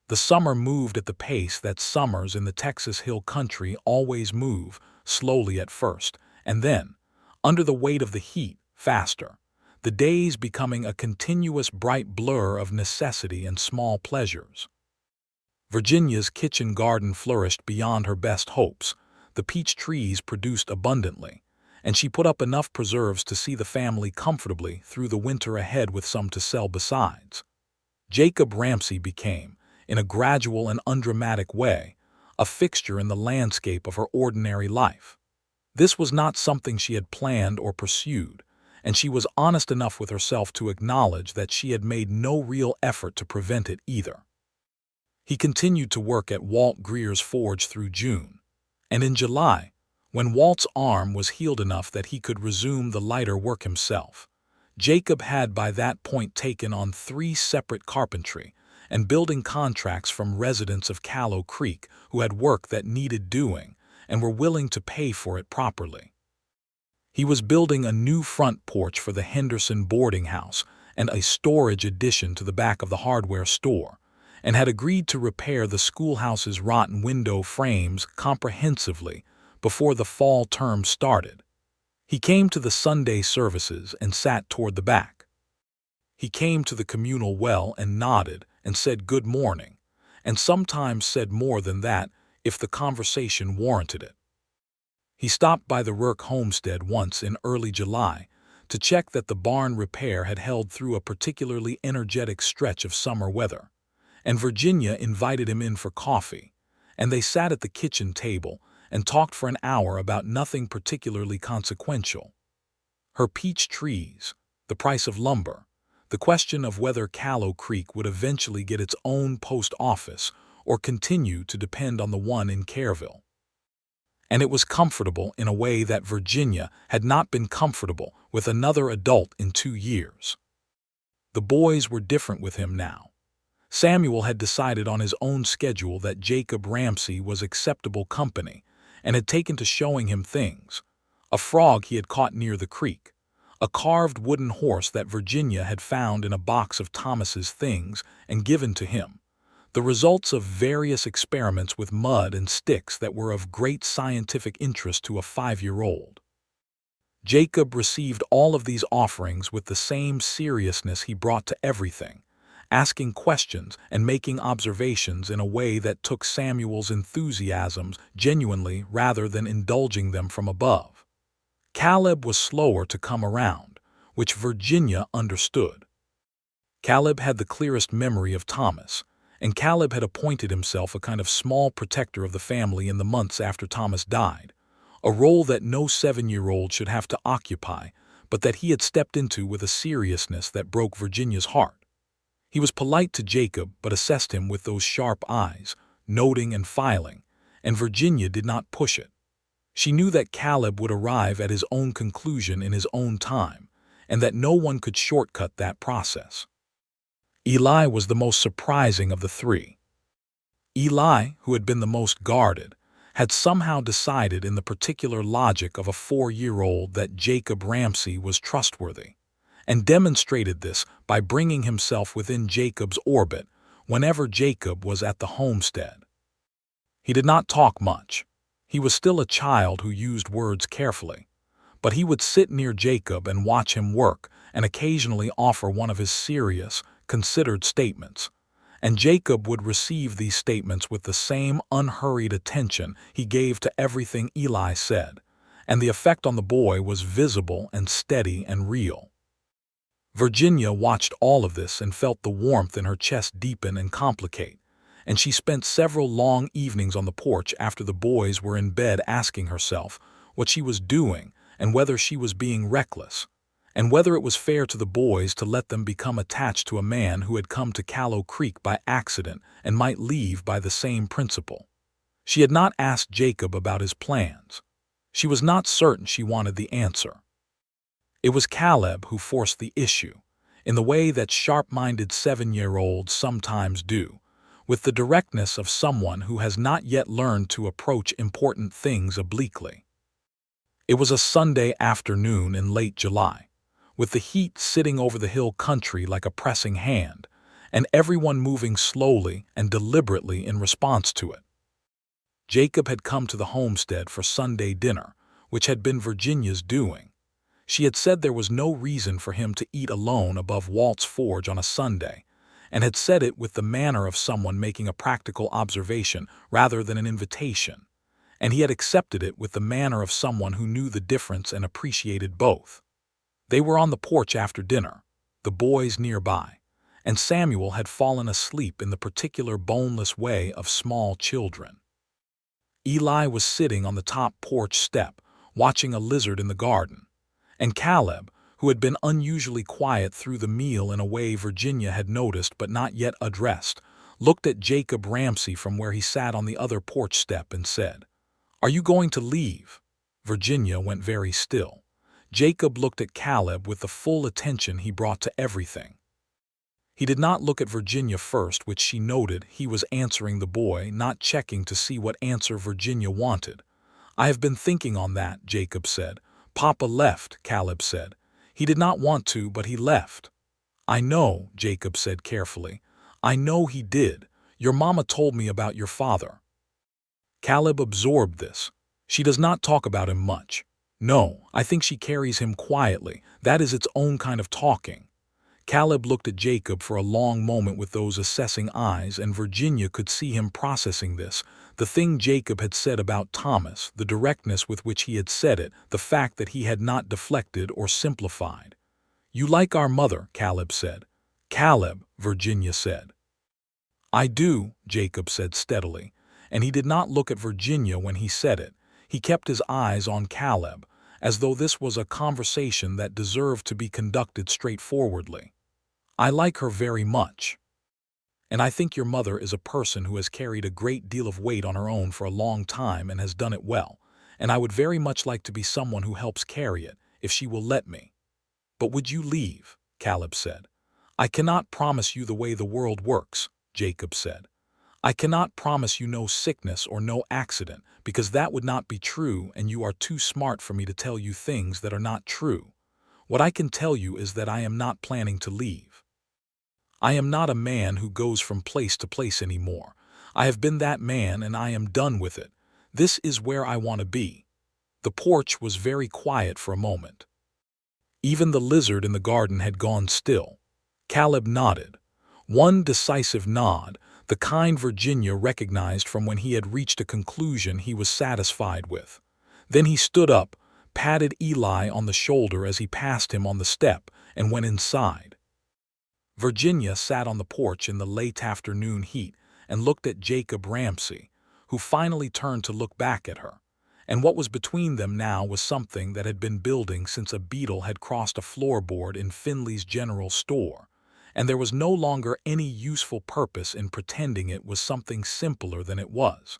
The summer moved at the pace that summers in the Texas Hill Country always move, slowly at first, and then, under the weight of the heat, faster, the days becoming a continuous bright blur of necessity and small pleasures. Virginia's kitchen garden flourished beyond her best hopes. The peach trees produced abundantly, and she put up enough preserves to see the family comfortably through the winter ahead with some to sell besides. Jacob Ramsay became, in a gradual and undramatic way, a fixture in the landscape of her ordinary life. This was not something she had planned or pursued, and she was honest enough with herself to acknowledge that she had made no real effort to prevent it either. He continued to work at Walt Greer's forge through June, and in July, when Walt's arm was healed enough that he could resume the lighter work himself, Jacob had by that point taken on 3 separate carpentry and building contracts from residents of Callow Creek who had work that needed doing and were willing to pay for it properly. He was building a new front porch for the Henderson boarding house and a storage addition to the back of the hardware store, and had agreed to repair the schoolhouse's rotten window frames comprehensively before the fall term started. He came to the Sunday services and sat toward the back. He came to the communal well and nodded and said good morning, and sometimes said more than that if the conversation warranted it. He stopped by the Rourke homestead once in early July to check that the barn repair had held through a particularly energetic stretch of summer weather, and Virginia invited him in for coffee, and they sat at the kitchen table and talked for an hour about nothing particularly consequential. Her peach trees, the price of lumber, the question of whether Callow Creek would eventually get its own post office or continue to depend on the one in Careville. And it was comfortable in a way that Virginia had not been comfortable with another adult in 2 years. The boys were different with him now. Samuel had decided on his own schedule that Jacob Ramsay was acceptable company and had taken to showing him things: a frog he had caught near the creek, a carved wooden horse that Virginia had found in a box of Thomas's things and given to him, the results of various experiments with mud and sticks that were of great scientific interest to a 5-year-old. Jacob received all of these offerings with the same seriousness he brought to everything, asking questions and making observations in a way that took Samuel's enthusiasms genuinely rather than indulging them from above. Caleb was slower to come around, which Virginia understood. Caleb had the clearest memory of Thomas, and Caleb had appointed himself a kind of small protector of the family in the months after Thomas died, a role that no 7-year-old should have to occupy, but that he had stepped into with a seriousness that broke Virginia's heart. He was polite to Jacob but assessed him with those sharp eyes, noting and filing, and Virginia did not push it. She knew that Caleb would arrive at his own conclusion in his own time, and that no one could shortcut that process. Eli was the most surprising of the three. Eli, who had been the most guarded, had somehow decided in the particular logic of a 4-year-old that Jacob Ramsey was trustworthy, and demonstrated this by bringing himself within Jacob's orbit whenever Jacob was at the homestead. He did not talk much. He was still a child who used words carefully, but he would sit near Jacob and watch him work and occasionally offer one of his serious, considered statements, and Jacob would receive these statements with the same unhurried attention he gave to everything Eli said, and the effect on the boy was visible and steady and real. Virginia watched all of this and felt the warmth in her chest deepen and complicate, and she spent several long evenings on the porch after the boys were in bed asking herself what she was doing and whether she was being reckless, and whether it was fair to the boys to let them become attached to a man who had come to Callow Creek by accident and might leave by the same principle. She had not asked Jacob about his plans. She was not certain she wanted the answer. It was Caleb who forced the issue, in the way that sharp-minded 7-year-olds sometimes do, with the directness of someone who has not yet learned to approach important things obliquely. It was a Sunday afternoon in late July, with the heat sitting over the hill country like a pressing hand, and everyone moving slowly and deliberately in response to it. Jacob had come to the homestead for Sunday dinner, which had been Virginia's doing. She had said there was no reason for him to eat alone above Walt's Forge on a Sunday, and had said it with the manner of someone making a practical observation rather than an invitation, and he had accepted it with the manner of someone who knew the difference and appreciated both. They were on the porch after dinner, the boys nearby, and Samuel had fallen asleep in the particular boneless way of small children. Eli was sitting on the top porch step, watching a lizard in the garden, and Caleb, who had been unusually quiet through the meal in a way Virginia had noticed but not yet addressed, looked at Jacob Ramsey from where he sat on the other porch step and said, "Are you going to leave?" Virginia went very still. Jacob looked at Caleb with the full attention he brought to everything. He did not look at Virginia first, which she noted he was answering the boy, not checking to see what answer Virginia wanted. "I have been thinking on that," Jacob said. "Papa left," Caleb said. "He did not want to, but he left." "I know," Jacob said carefully. "I know he did. Your mama told me about your father." Caleb absorbed this. "She does not talk about him much." "No, I think she carries him quietly. That is its own kind of talking." Caleb looked at Jacob for a long moment with those assessing eyes, and Virginia could see him processing this. The thing Jacob had said about Thomas, the directness with which he had said it, the fact that he had not deflected or simplified. "You like our mother," Caleb said. "Caleb," Virginia said. "I do," Jacob said steadily, and he did not look at Virginia when he said it. He kept his eyes on Caleb, as though this was a conversation that deserved to be conducted straightforwardly. "I like her very much. And I think your mother is a person who has carried a great deal of weight on her own for a long time and has done it well, and I would very much like to be someone who helps carry it, if she will let me." "But would you leave?" Caleb said. "I cannot promise you the way the world works," Jacob said. "I cannot promise you no sickness or no accident, because that would not be true, and you are too smart for me to tell you things that are not true. What I can tell you is that I am not planning to leave. I am not a man who goes from place to place anymore. I have been that man and I am done with it. This is where I want to be." The porch was very quiet for a moment. Even the lizard in the garden had gone still. Caleb nodded. One decisive nod, the kind Virginia recognized from when he had reached a conclusion he was satisfied with. Then he stood up, patted Eli on the shoulder as he passed him on the step, and went inside. Virginia sat on the porch in the late afternoon heat and looked at Jacob Ramsey, who finally turned to look back at her, and what was between them now was something that had been building since a beetle had crossed a floorboard in Finley's general store, and there was no longer any useful purpose in pretending it was something simpler than it was.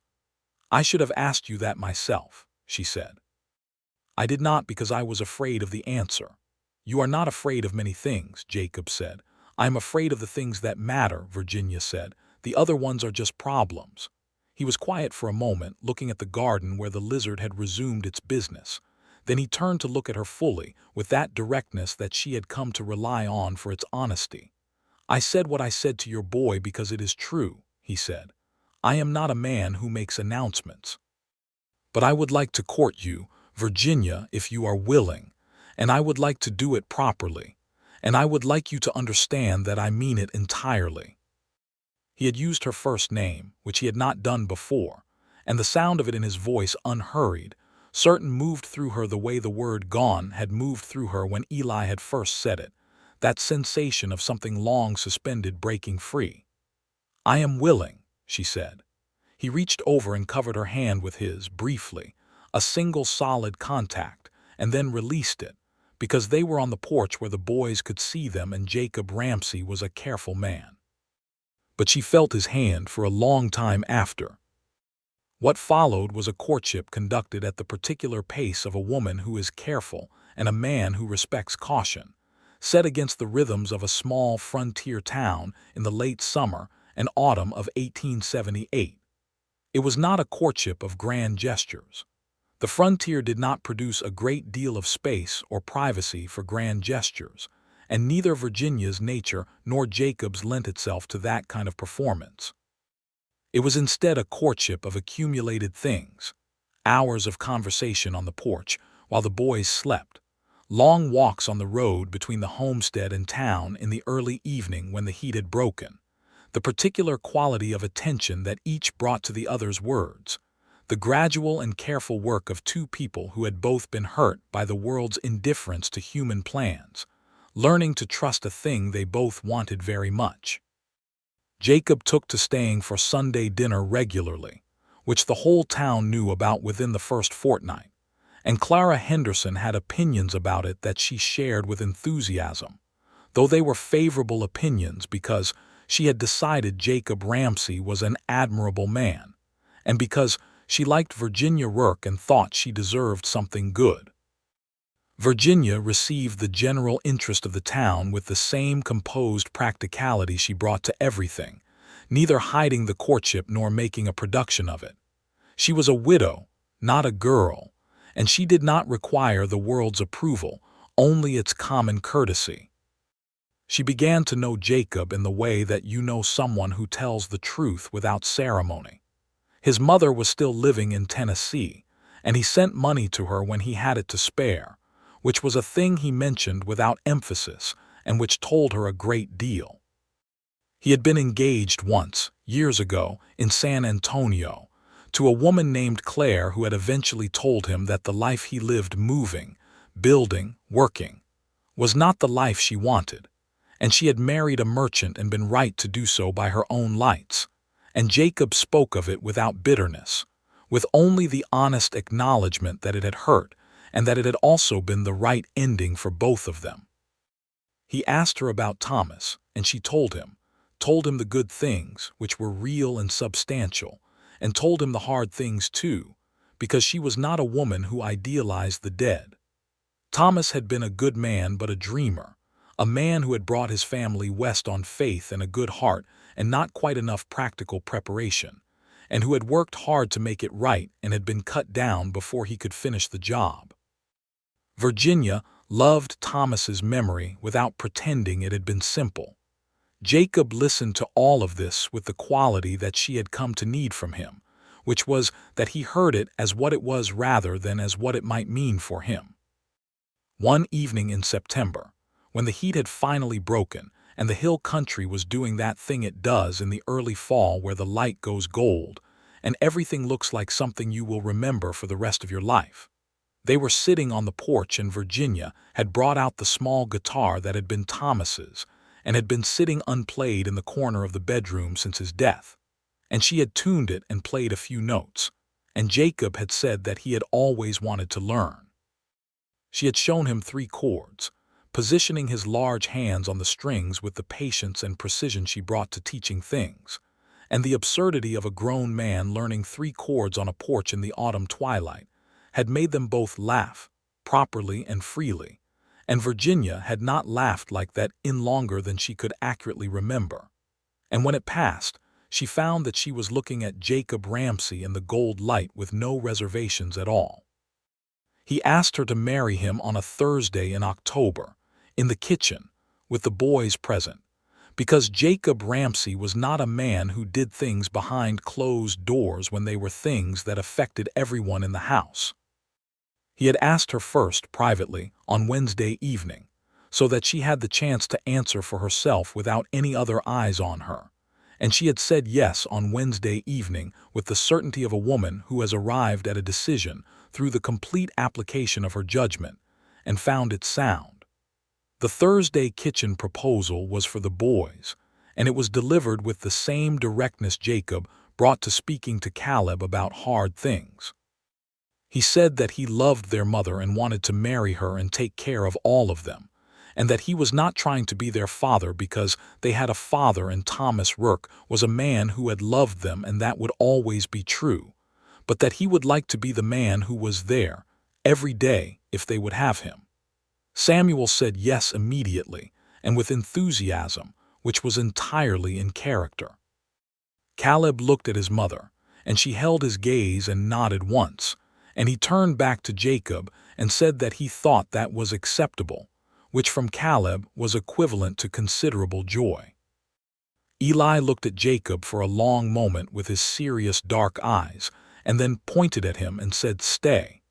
"I should have asked you that myself," she said. "I did not because I was afraid of the answer." "You are not afraid of many things," Jacob said. "I am afraid of the things that matter," Virginia said. "The other ones are just problems." He was quiet for a moment, looking at the garden where the lizard had resumed its business. Then he turned to look at her fully, with that directness that she had come to rely on for its honesty. "I said what I said to your boy because it is true," he said. "I am not a man who makes announcements. But I would like to court you, Virginia, if you are willing, and I would like to do it properly, and I would like you to understand that I mean it entirely." He had used her first name, which he had not done before, and the sound of it in his voice, unhurried, certain moved through her the way the word gone had moved through her when Eli had first said it, that sensation of something long suspended breaking free. "I am willing," she said. He reached over and covered her hand with his, briefly, a single solid contact, and then released it, because they were on the porch where the boys could see them and Jacob Ramsey was a careful man. But she felt his hand for a long time after. What followed was a courtship conducted at the particular pace of a woman who is careful and a man who respects caution, set against the rhythms of a small frontier town in the late summer and autumn of 1878. It was not a courtship of grand gestures. The frontier did not produce a great deal of space or privacy for grand gestures, and neither Virginia's nature nor Jacob's lent itself to that kind of performance. It was instead a courtship of accumulated things: hours of conversation on the porch while the boys slept, long walks on the road between the homestead and town in the early evening when the heat had broken, the particular quality of attention that each brought to the other's words, the gradual and careful work of two people who had both been hurt by the world's indifference to human plans, learning to trust a thing they both wanted very much. Jacob took to staying for Sunday dinner regularly, which the whole town knew about within the first fortnight, and Clara Henderson had opinions about it that she shared with enthusiasm, though they were favorable opinions because she had decided Jacob Ramsey was an admirable man, and because she liked Virginia Rourke and thought she deserved something good. Virginia received the general interest of the town with the same composed practicality she brought to everything, neither hiding the courtship nor making a production of it. She was a widow, not a girl, and she did not require the world's approval, only its common courtesy. She began to know Jacob in the way that you know someone who tells the truth without ceremony. His mother was still living in Tennessee, and he sent money to her when he had it to spare, which was a thing he mentioned without emphasis and which told her a great deal. He had been engaged once, years ago, in San Antonio, to a woman named Claire who had eventually told him that the life he lived moving, building, working, was not the life she wanted, and she had married a merchant and been right to do so by her own lights, and Jacob spoke of it without bitterness, with only the honest acknowledgement that it had hurt and that it had also been the right ending for both of them. He asked her about Thomas, and she told him the good things, which were real and substantial, and told him the hard things too, because she was not a woman who idealized the dead. Thomas had been a good man but a dreamer, a man who had brought his family west on faith and a good heart and not quite enough practical preparation, and who had worked hard to make it right and had been cut down before he could finish the job. Virginia loved Thomas's memory without pretending it had been simple. Jacob listened to all of this with the quality that she had come to need from him, which was that he heard it as what it was rather than as what it might mean for him. One evening in September, when the heat had finally broken and the hill country was doing that thing it does in the early fall where the light goes gold and everything looks like something you will remember for the rest of your life, they were sitting on the porch and Virginia had brought out the small guitar that had been Thomas's and had been sitting unplayed in the corner of the bedroom since his death, and she had tuned it and played a few notes, and Jacob had said that he had always wanted to learn. She had shown him 3 chords, positioning his large hands on the strings with the patience and precision she brought to teaching things, and the absurdity of a grown man learning 3 chords on a porch in the autumn twilight had made them both laugh, properly and freely, and Virginia had not laughed like that in longer than she could accurately remember. And when it passed, she found that she was looking at Jacob Ramsay in the gold light with no reservations at all. He asked her to marry him on a Thursday in October, in the kitchen, with the boys present, because Jacob Ramsay was not a man who did things behind closed doors when they were things that affected everyone in the house. He had asked her first, privately, on Wednesday evening, so that she had the chance to answer for herself without any other eyes on her, and she had said yes on Wednesday evening with the certainty of a woman who has arrived at a decision through the complete application of her judgment, and found it sound. The Thursday kitchen proposal was for the boys, and it was delivered with the same directness Jacob brought to speaking to Caleb about hard things. He said that he loved their mother and wanted to marry her and take care of all of them, and that he was not trying to be their father because they had a father, and Thomas Rourke was a man who had loved them and that would always be true, but that he would like to be the man who was there every day if they would have him. Samuel said yes immediately and with enthusiasm, which was entirely in character. Caleb looked at his mother, and she held his gaze and nodded once, and he turned back to Jacob and said that he thought that was acceptable, which from Caleb was equivalent to considerable joy. Eli looked at Jacob for a long moment with his serious dark eyes, and then pointed at him and said, "Stay."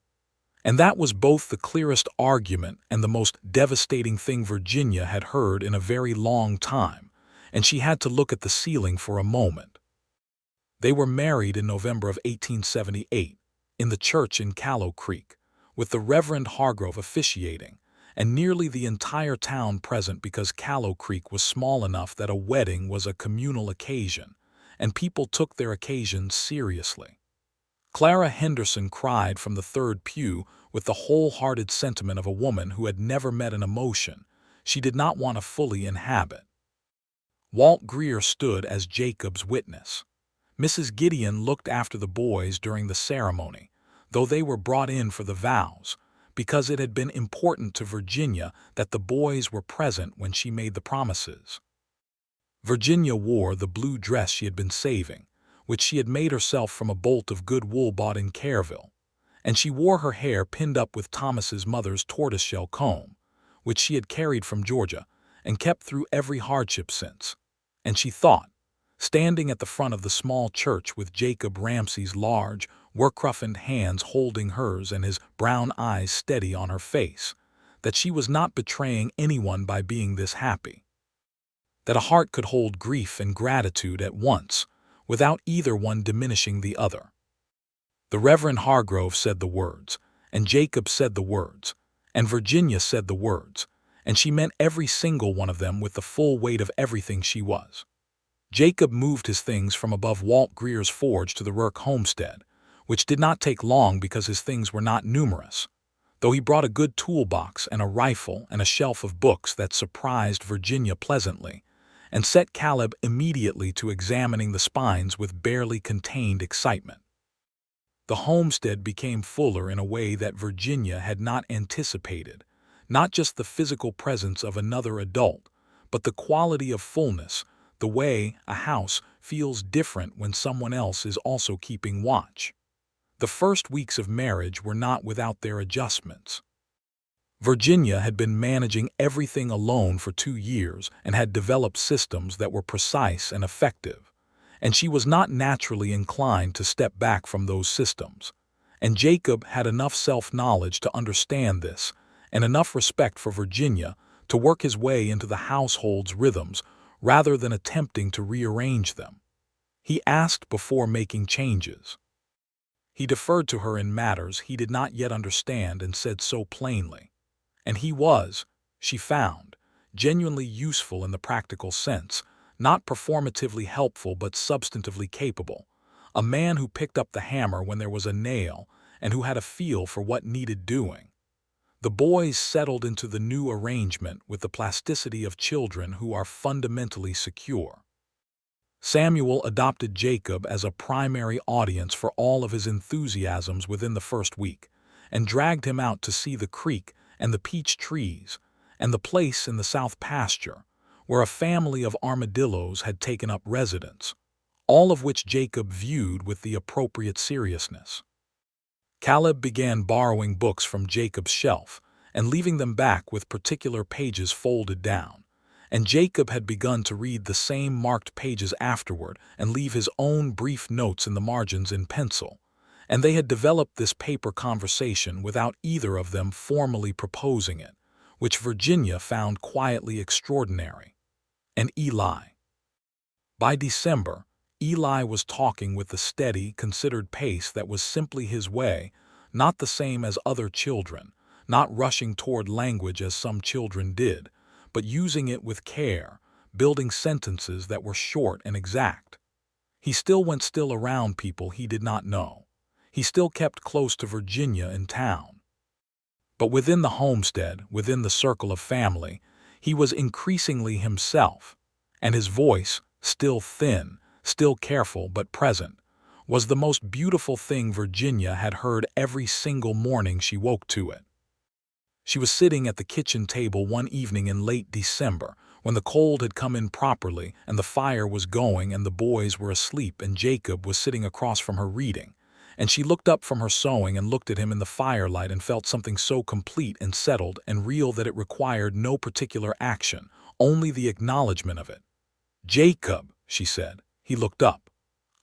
And that was both the clearest argument and the most devastating thing Virginia had heard in a very long time, and she had to look at the ceiling for a moment. They were married in November of 1878, in the church in Callow Creek, with the Reverend Hargrove officiating, and nearly the entire town present because Callow Creek was small enough that a wedding was a communal occasion, and people took their occasions seriously. Clara Henderson cried from the third pew with the wholehearted sentiment of a woman who had never met an emotion she did not want to fully inhabit. Walt Greer stood as Jacob's witness. Mrs. Gideon looked after the boys during the ceremony, though they were brought in for the vows, because it had been important to Virginia that the boys were present when she made the promises. Virginia wore the blue dress she had been saving, which she had made herself from a bolt of good wool bought in Careville, and she wore her hair pinned up with Thomas's mother's tortoiseshell comb, which she had carried from Georgia and kept through every hardship since, and she thought, standing at the front of the small church with Jacob Ramsay's large, work-roughened hands holding hers and his brown eyes steady on her face, that she was not betraying anyone by being this happy. That a heart could hold grief and gratitude at once, without either one diminishing the other. The Reverend Hargrove said the words, and Jacob said the words, and Virginia said the words, and she meant every single one of them with the full weight of everything she was. Jacob moved his things from above Walt Greer's forge to the Rourke homestead, which did not take long because his things were not numerous, though he brought a good toolbox and a rifle and a shelf of books that surprised Virginia pleasantly, and set Caleb immediately to examining the spines with barely contained excitement. The homestead became fuller in a way that Virginia had not anticipated, not just the physical presence of another adult, but the quality of fullness, the way a house feels different when someone else is also keeping watch. The first weeks of marriage were not without their adjustments. Virginia had been managing everything alone for 2 years and had developed systems that were precise and effective, and she was not naturally inclined to step back from those systems. And Jacob had enough self-knowledge to understand this, and enough respect for Virginia to work his way into the household's rhythms rather than attempting to rearrange them. He asked before making changes. He deferred to her in matters he did not yet understand and said so plainly. And he was, she found, genuinely useful in the practical sense, not performatively helpful but substantively capable, a man who picked up the hammer when there was a nail and who had a feel for what needed doing. The boys settled into the new arrangement with the plasticity of children who are fundamentally secure. Samuel adopted Jacob as a primary audience for all of his enthusiasms within the first week, and dragged him out to see the creek and the peach trees, and the place in the south pasture, where a family of armadillos had taken up residence, all of which Jacob viewed with the appropriate seriousness. Caleb began borrowing books from Jacob's shelf and leaving them back with particular pages folded down, and Jacob had begun to read the same marked pages afterward and leave his own brief notes in the margins in pencil, and they had developed this paper conversation without either of them formally proposing it, which Virginia found quietly extraordinary. And Eli. By December, Eli was talking with the steady, considered pace that was simply his way, not the same as other children, not rushing toward language as some children did, but using it with care, building sentences that were short and exact. He still went around people he did not know. He still kept close to Virginia in town. But within the homestead, within the circle of family, he was increasingly himself, and his voice, still thin, still careful but present, was the most beautiful thing Virginia had heard every single morning she woke to it. She was sitting at the kitchen table one evening in late December, when the cold had come in properly and the fire was going and the boys were asleep and Jacob was sitting across from her reading, and she looked up from her sewing and looked at him in the firelight and felt something so complete and settled and real that it required no particular action, only the acknowledgement of it. "Jacob," she said. He looked up.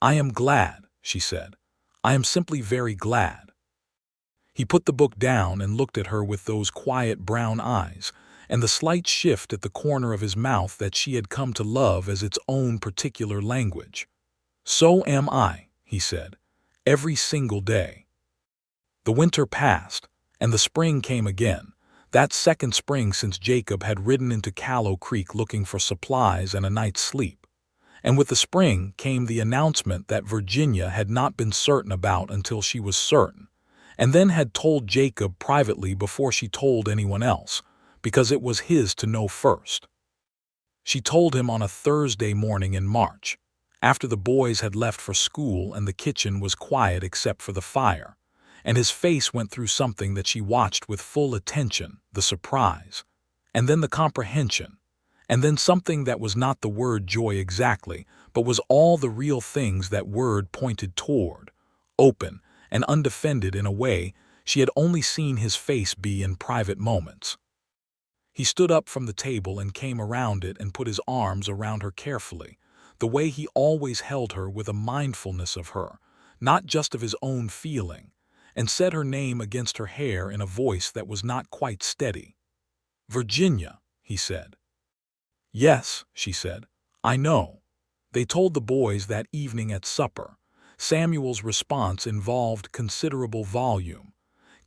"I am glad," she said. "I am simply very glad." He put the book down and looked at her with those quiet brown eyes, and the slight shift at the corner of his mouth that she had come to love as its own particular language. "So am I," he said, "every single day." The winter passed, and the spring came again, that second spring since Jacob had ridden into Callow Creek looking for supplies and a night's sleep. And with the spring came the announcement that Virginia had not been certain about until she was certain, and then had told Jacob privately before she told anyone else, because it was his to know first. She told him on a Thursday morning in March, after the boys had left for school and the kitchen was quiet except for the fire, and his face went through something that she watched with full attention, the surprise, and then the comprehension, and then something that was not the word joy exactly, but was all the real things that word pointed toward, open and undefended in a way she had only seen his face be in private moments. He stood up from the table and came around it and put his arms around her carefully, the way he always held her with a mindfulness of her, not just of his own feeling, and said her name against her hair in a voice that was not quite steady. "Virginia," he said. "Yes," she said, "I know." They told the boys that evening at supper. Samuel's response involved considerable volume.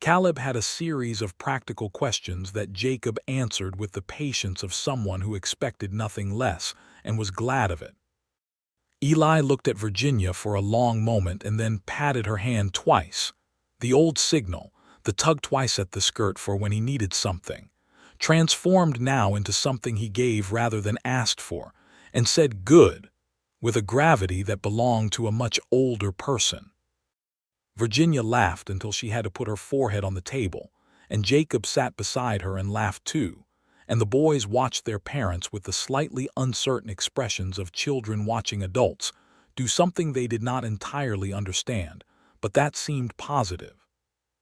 Caleb had a series of practical questions that Jacob answered with the patience of someone who expected nothing less and was glad of it. Eli looked at Virginia for a long moment and then patted her hand twice. The old signal, the tug twice at the skirt for when he needed something, transformed now into something he gave rather than asked for, and said "good," with a gravity that belonged to a much older person. Virginia laughed until she had to put her forehead on the table, and Jacob sat beside her and laughed too, and the boys watched their parents with the slightly uncertain expressions of children watching adults do something they did not entirely understand, but that seemed positive.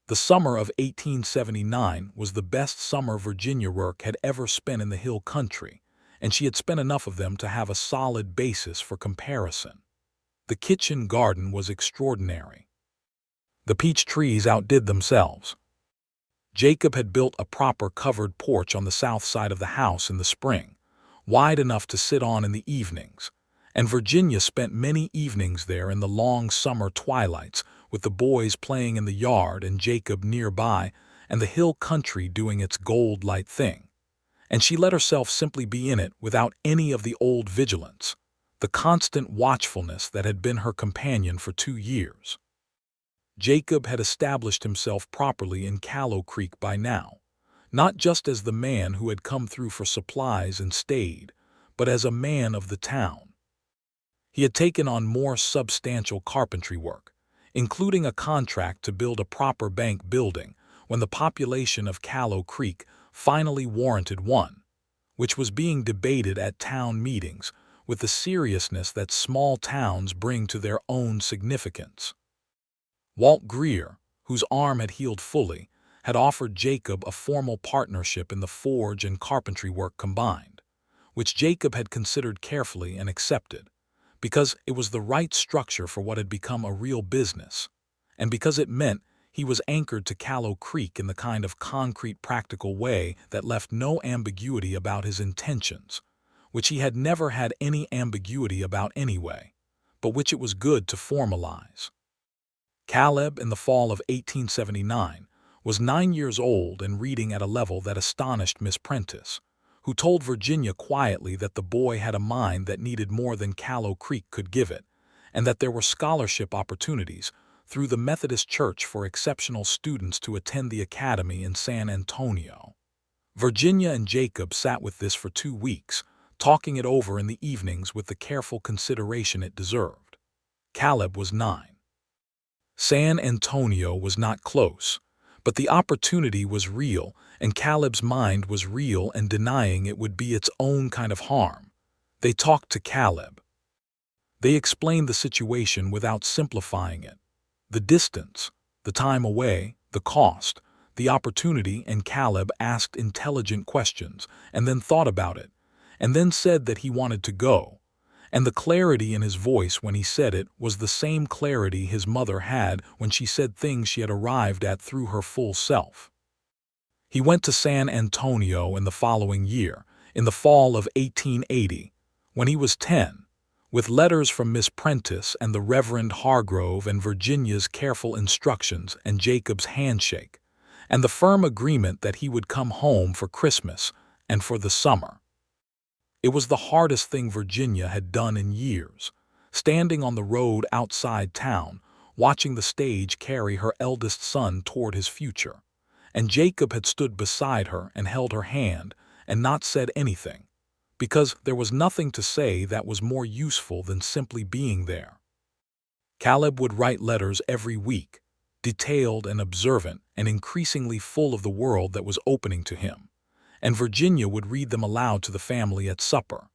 The summer of 1879 was the best summer Virginia Rourke had ever spent in the hill country, and she had spent enough of them to have a solid basis for comparison. The kitchen garden was extraordinary. The peach trees outdid themselves. Jacob had built a proper covered porch on the south side of the house in the spring, wide enough to sit on in the evenings, and Virginia spent many evenings there in the long summer twilights with the boys playing in the yard and Jacob nearby and the hill country doing its gold light thing. And she let herself simply be in it without any of the old vigilance, the constant watchfulness that had been her companion for 2 years. Jacob had established himself properly in Callow Creek by now, not just as the man who had come through for supplies and stayed, but as a man of the town. He had taken on more substantial carpentry work, including a contract to build a proper bank building when the population of Callow Creek finally warranted one, which was being debated at town meetings with the seriousness that small towns bring to their own significance. Walt Greer, whose arm had healed fully, had offered Jacob a formal partnership in the forge and carpentry work combined, which Jacob had considered carefully and accepted, because it was the right structure for what had become a real business, and because it meant he was anchored to Callow Creek in the kind of concrete, practical way that left no ambiguity about his intentions, which he had never had any ambiguity about anyway, but which it was good to formalize. Caleb, in the fall of 1879, was 9 years old and reading at a level that astonished Miss Prentice, who told Virginia quietly that the boy had a mind that needed more than Callow Creek could give it, and that there were scholarship opportunities through the Methodist Church for exceptional students to attend the academy in San Antonio. Virginia and Jacob sat with this for 2 weeks, talking it over in the evenings with the careful consideration it deserved. Caleb was 9. San Antonio was not close, but the opportunity was real, and Caleb's mind was real, and denying it would be its own kind of harm. They talked to Caleb. They explained the situation without simplifying it. The distance, the time away, the cost, the opportunity, and Caleb asked intelligent questions, and then thought about it, and then said that he wanted to go. And the clarity in his voice when he said it was the same clarity his mother had when she said things she had arrived at through her full self. He went to San Antonio in the following year, in the fall of 1880, when he was 10, with letters from Miss Prentice and the Reverend Hargrove and Virginia's careful instructions and Jacob's handshake, and the firm agreement that he would come home for Christmas and for the summer. It was the hardest thing Virginia had done in years, standing on the road outside town, watching the stage carry her eldest son toward his future, and Jacob had stood beside her and held her hand and not said anything, because there was nothing to say that was more useful than simply being there. Caleb would write letters every week, detailed and observant and increasingly full of the world that was opening to him, and Virginia would read them aloud to the family at supper,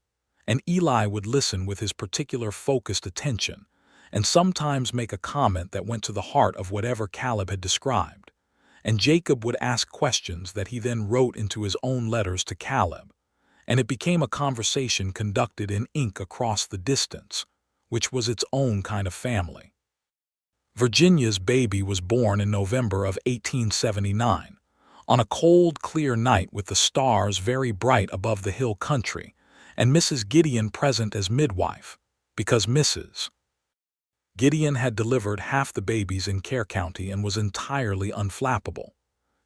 and Eli would listen with his particular focused attention, and sometimes make a comment that went to the heart of whatever Caleb had described, and Jacob would ask questions that he then wrote into his own letters to Caleb, and it became a conversation conducted in ink across the distance, which was its own kind of family. Virginia's baby was born in November of 1879, on a cold, clear night with the stars very bright above the hill country, and Mrs. Gideon present as midwife, because Mrs. Gideon had delivered half the babies in Care County and was entirely unflappable.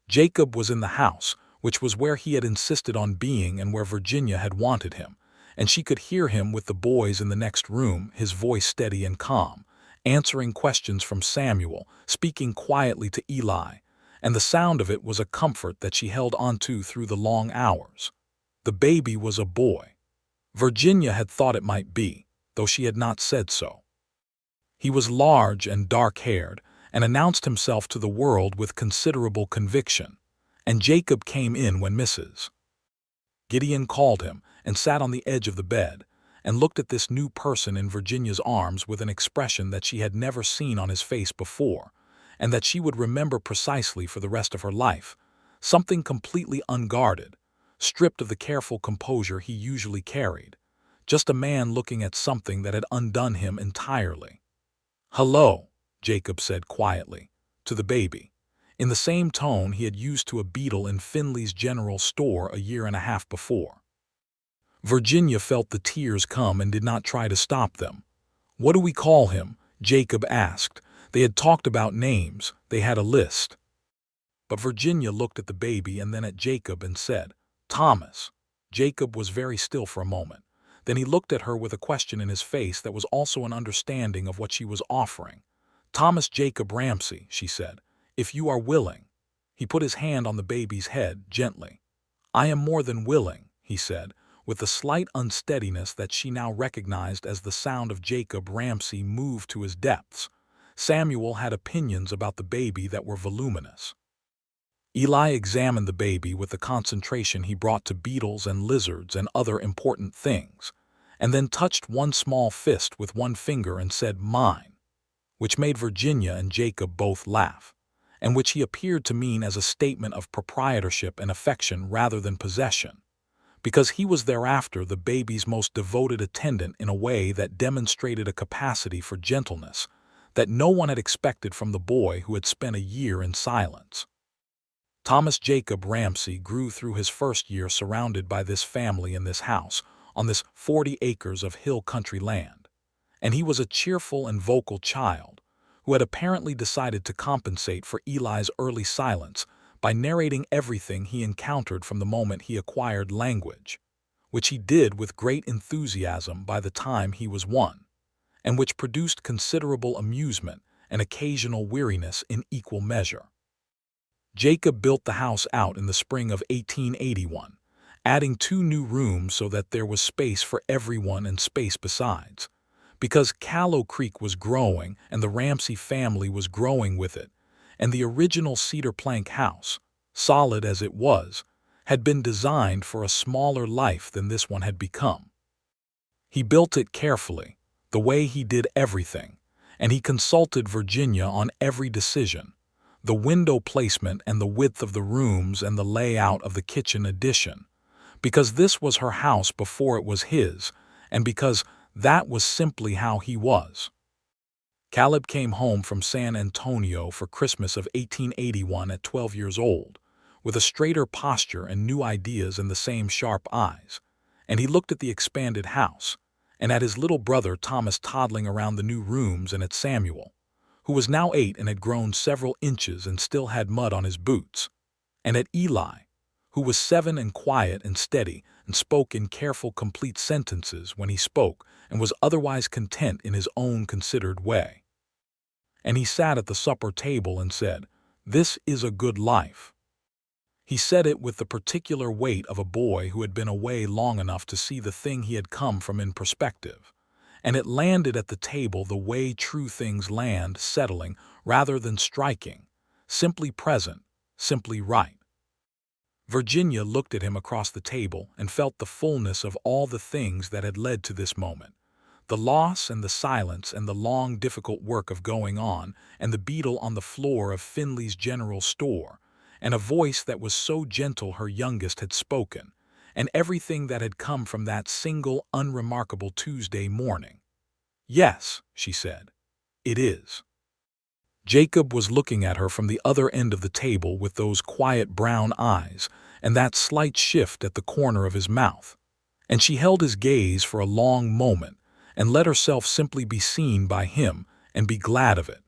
Jacob was in the house, which was where he had insisted on being and where Virginia had wanted him, and she could hear him with the boys in the next room, his voice steady and calm, answering questions from Samuel, speaking quietly to Eli, and the sound of it was a comfort that she held onto through the long hours. The baby was a boy. Virginia had thought it might be, though she had not said so. He was large and dark-haired, and announced himself to the world with considerable conviction, and Jacob came in when Mrs. Gideon called him and sat on the edge of the bed, and looked at this new person in Virginia's arms with an expression that she had never seen on his face before, and that she would remember precisely for the rest of her life, something completely unguarded, stripped of the careful composure he usually carried, just a man looking at something that had undone him entirely. "Hello," Jacob said quietly, to the baby, in the same tone he had used to a beetle in Finley's General Store a year and a half before. Virginia felt the tears come and did not try to stop them. "What do we call him?" Jacob asked. They had talked about names, they had a list. But Virginia looked at the baby and then at Jacob and said, "Thomas." Jacob was very still for a moment. Then he looked at her with a question in his face that was also an understanding of what she was offering. "Thomas Jacob Ramsey," she said, "if you are willing." He put his hand on the baby's head gently. "I am more than willing," he said, with the slight unsteadiness that she now recognized as the sound of Jacob Ramsey moved to his depths. Samuel had opinions about the baby that were voluminous. Eli examined the baby with the concentration he brought to beetles and lizards and other important things, and then touched one small fist with one finger and said, "Mine," which made Virginia and Jacob both laugh, and which he appeared to mean as a statement of proprietorship and affection rather than possession, because he was thereafter the baby's most devoted attendant in a way that demonstrated a capacity for gentleness that no one had expected from the boy who had spent a year in silence. Thomas Jacob Ramsey grew through his first year surrounded by this family in this house, on this 40 acres of hill country land, and he was a cheerful and vocal child who had apparently decided to compensate for Eli's early silence by narrating everything he encountered from the moment he acquired language, which he did with great enthusiasm by the time he was 1, and which produced considerable amusement and occasional weariness in equal measure. Jacob built the house out in the spring of 1881, adding 2 new rooms so that there was space for everyone and space besides, because Callow Creek was growing and the Ramsey family was growing with it, and the original cedar plank house, solid as it was, had been designed for a smaller life than this one had become. He built it carefully, the way he did everything, and he consulted Virginia on every decision, the window placement and the width of the rooms and the layout of the kitchen addition, because this was her house before it was his, and because that was simply how he was. Caleb came home from San Antonio for Christmas of 1881 at 12 years old, with a straighter posture and new ideas in the same sharp eyes, and he looked at the expanded house, and at his little brother Thomas toddling around the new rooms, and at Samuel, who was now 8 and had grown several inches and still had mud on his boots, and at Eli, who was 7 and quiet and steady and spoke in careful, complete sentences when he spoke and was otherwise content in his own considered way. And he sat at the supper table and said, "This is a good life." He said it with the particular weight of a boy who had been away long enough to see the thing he had come from in perspective, and it landed at the table the way true things land, settling rather than striking, simply present, simply right. Virginia looked at him across the table and felt the fullness of all the things that had led to this moment, the loss and the silence and the long difficult work of going on, and the beetle on the floor of Finley's general store, and a voice that was so gentle her youngest had spoken, and everything that had come from that single unremarkable Tuesday morning. "Yes," she said, "it is." Jacob was looking at her from the other end of the table with those quiet brown eyes and that slight shift at the corner of his mouth, and she held his gaze for a long moment and let herself simply be seen by him and be glad of it.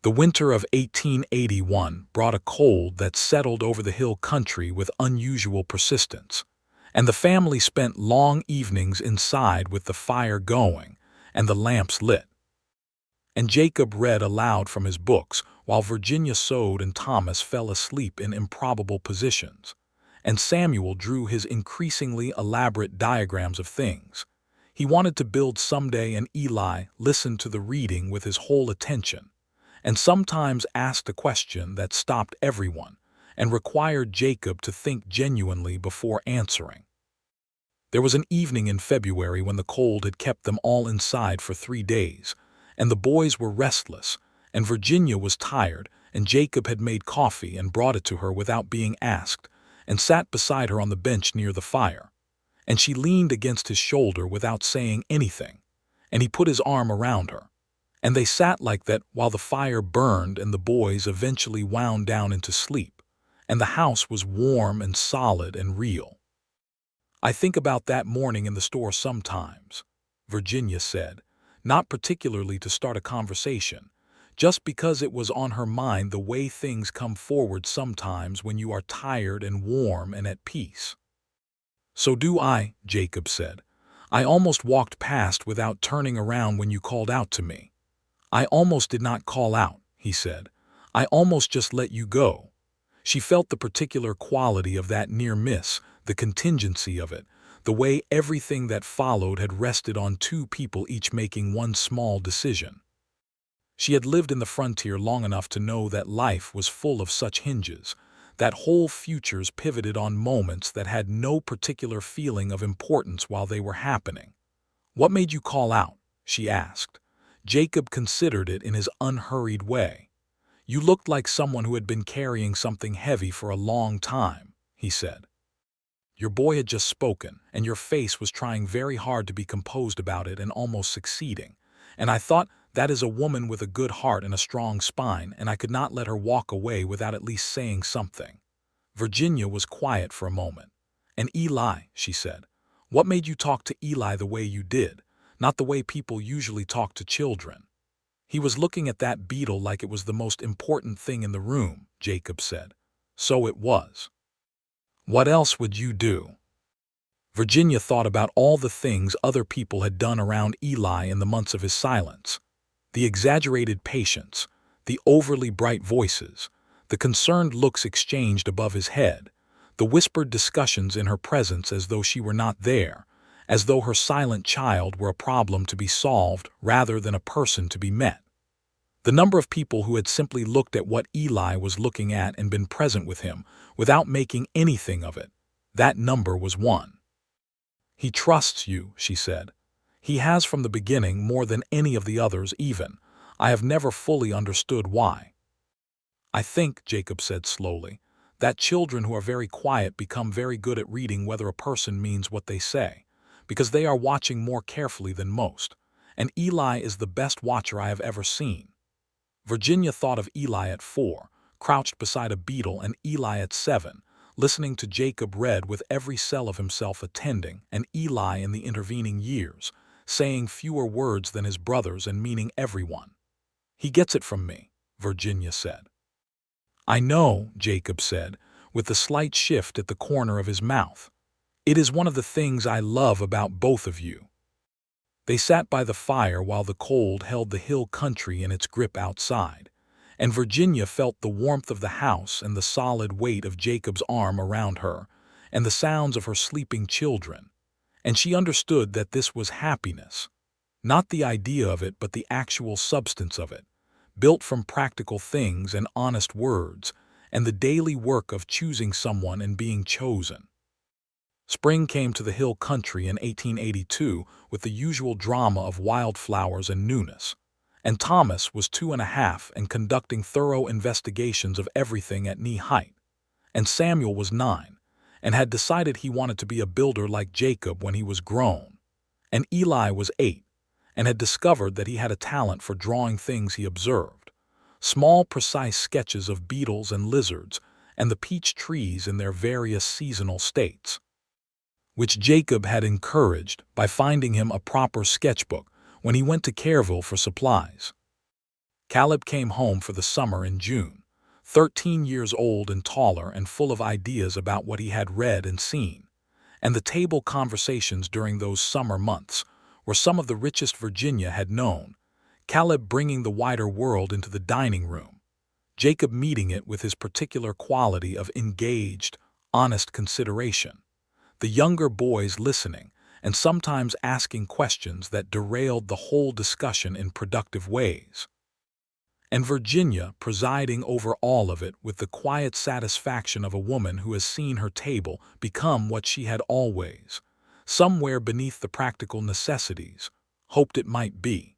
The winter of 1881 brought a cold that settled over the hill country with unusual persistence, and the family spent long evenings inside with the fire going and the lamps lit. And Jacob read aloud from his books while Virginia sewed and Thomas fell asleep in improbable positions, and Samuel drew his increasingly elaborate diagrams of things he wanted to build someday, and Eli listened to the reading with his whole attention, and sometimes asked a question that stopped everyone and required Jacob to think genuinely before answering. There was an evening in February when the cold had kept them all inside for 3 days, and the boys were restless, and Virginia was tired, and Jacob had made coffee and brought it to her without being asked, and sat beside her on the bench near the fire, and she leaned against his shoulder without saying anything, and he put his arm around her, and they sat like that while the fire burned and the boys eventually wound down into sleep, and the house was warm and solid and real. "I think about that morning in the store sometimes," Virginia said, not particularly to start a conversation, just because it was on her mind, the way things come forward sometimes when you are tired and warm and at peace. "So do I," Jacob said. I almost walked past without turning around when you called out to me. I almost did not call out, he said. I almost just let you go. She felt the particular quality of that near miss, the contingency of it, the way everything that followed had rested on two people each making one small decision. She had lived in the frontier long enough to know that life was full of such hinges, that whole futures pivoted on moments that had no particular feeling of importance while they were happening. "What made you call out?" she asked. Jacob considered it in his unhurried way. "You looked like someone who had been carrying something heavy for a long time," he said. "Your boy had just spoken, and your face was trying very hard to be composed about it and almost succeeding. And I thought, that is a woman with a good heart and a strong spine, and I could not let her walk away without at least saying something." Virginia was quiet for a moment. "And Eli," she said. "What made you talk to Eli the way you did, not the way people usually talk to children?" "He was looking at that beetle like it was the most important thing in the room," Jacob said. "So it was. What else would you do?" Virginia thought about all the things other people had done around Eli in the months of his silence. The exaggerated patience, the overly bright voices, the concerned looks exchanged above his head, the whispered discussions in her presence as though she were not there, as though her silent child were a problem to be solved rather than a person to be met. The number of people who had simply looked at what Eli was looking at and been present with him without making anything of it, that number was one. "He trusts you," she said. "He has from the beginning more than any of the others even. I have never fully understood why." "I think," Jacob said slowly, "that children who are very quiet become very good at reading whether a person means what they say, because they are watching more carefully than most, and Eli is the best watcher I have ever seen." Virginia thought of Eli at 4, crouched beside a beetle, and Eli at 7, listening to Jacob read with every cell of himself attending, and Eli in the intervening years, saying fewer words than his brothers and meaning everyone. "He gets it from me," Virginia said. "I know," Jacob said, with a slight shift at the corner of his mouth. "It is one of the things I love about both of you." They sat by the fire while the cold held the hill country in its grip outside, and Virginia felt the warmth of the house and the solid weight of Jacob's arm around her, and the sounds of her sleeping children, and she understood that this was happiness, not the idea of it but the actual substance of it, built from practical things and honest words, and the daily work of choosing someone and being chosen. Spring came to the hill country in 1882 with the usual drama of wildflowers and newness, and Thomas was 2.5 and conducting thorough investigations of everything at knee height, and Samuel was 9 and had decided he wanted to be a builder like Jacob when he was grown, and Eli was 8 and had discovered that he had a talent for drawing things he observed, small precise sketches of beetles and lizards and the peach trees in their various seasonal states, which Jacob had encouraged by finding him a proper sketchbook when he went to Careville for supplies. Caleb came home for the summer in June, 13 years old and taller and full of ideas about what he had read and seen, and the table conversations during those summer months were some of the richest Virginia had known, Caleb bringing the wider world into the dining room, Jacob meeting it with his particular quality of engaged, honest consideration, the younger boys listening and sometimes asking questions that derailed the whole discussion in productive ways, and Virginia presiding over all of it with the quiet satisfaction of a woman who has seen her table become what she had always, somewhere beneath the practical necessities, hoped it might be.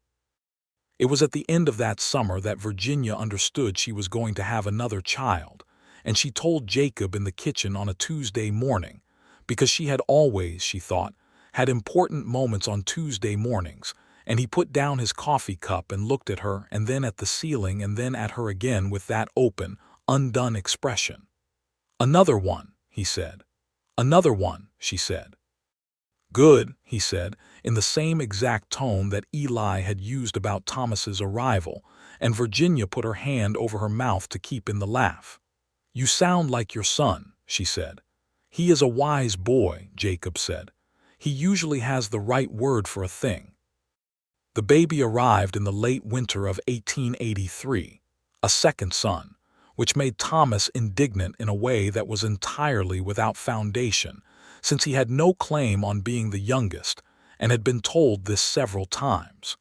It was at the end of that summer that Virginia understood she was going to have another child, and she told Jacob in the kitchen on a Tuesday morning, because she had always, she thought, had important moments on Tuesday mornings, and he put down his coffee cup and looked at her and then at the ceiling and then at her again with that open, undone expression. "Another one," he said. "Another one," she said. "Good," he said, in the same exact tone that Eli had used about Thomas's arrival, and Virginia put her hand over her mouth to keep in the laugh. "You sound like your son," she said. "He is a wise boy," Jacob said. He usually has the right word for a thing. The baby arrived in the late winter of 1883, a second son, which made Thomas indignant in a way that was entirely without foundation, since he had no claim on being the youngest and had been told this several times.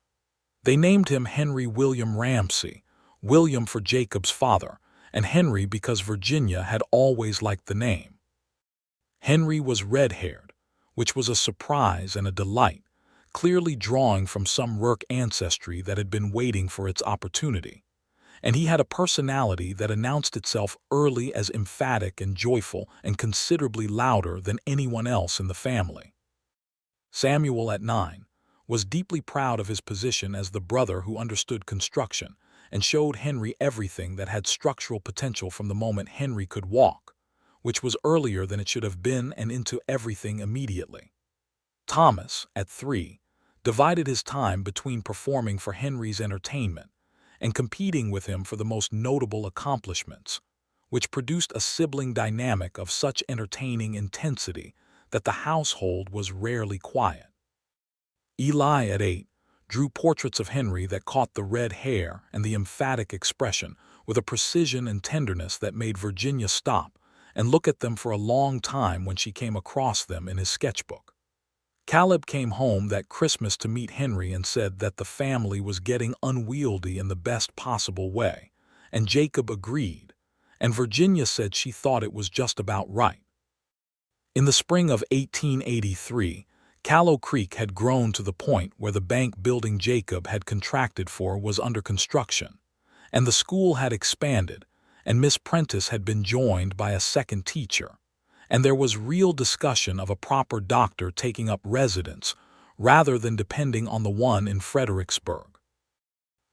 They named him Henry William Ramsay, William for Jacob's father, and Henry because Virginia had always liked the name. Henry was red-haired, which was a surprise and a delight, clearly drawing from some Rourke ancestry that had been waiting for its opportunity. And he had a personality that announced itself early as emphatic and joyful and considerably louder than anyone else in the family. Samuel, at 9, was deeply proud of his position as the brother who understood construction and showed Henry everything that had structural potential from the moment Henry could walk, which was earlier than it should have been, and into everything immediately. Thomas, at 3, divided his time between performing for Henry's entertainment and competing with him for the most notable accomplishments, which produced a sibling dynamic of such entertaining intensity that the household was rarely quiet. Eli, at 8, drew portraits of Henry that caught the red hair and the emphatic expression with a precision and tenderness that made Virginia stop and look at them for a long time when she came across them in his sketchbook. Caleb came home that Christmas to meet Henry and said that the family was getting unwieldy in the best possible way, and Jacob agreed, and Virginia said she thought it was just about right. In the spring of 1883, Callow Creek had grown to the point where the bank building Jacob had contracted for was under construction, and the school had expanded, and Miss Prentice had been joined by a second teacher, and there was real discussion of a proper doctor taking up residence rather than depending on the one in Fredericksburg.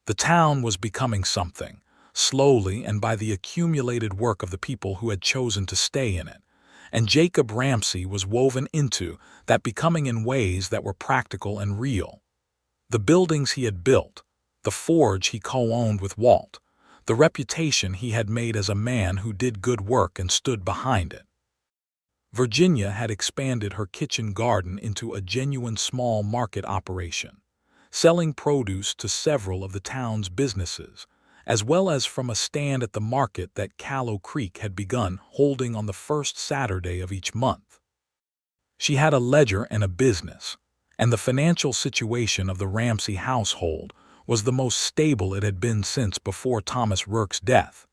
The town was becoming something, slowly and by the accumulated work of the people who had chosen to stay in it, and Jacob Ramsay was woven into that becoming in ways that were practical and real. The buildings he had built, the forge he co-owned with Walt, the reputation he had made as a man who did good work and stood behind it. Virginia had expanded her kitchen garden into a genuine small market operation, selling produce to several of the town's businesses, as well as from a stand at the market that Callow Creek had begun holding on the first Saturday of each month. She had a ledger and a business, and the financial situation of the Ramsay household was the most stable it had been since before Thomas Rourke's death,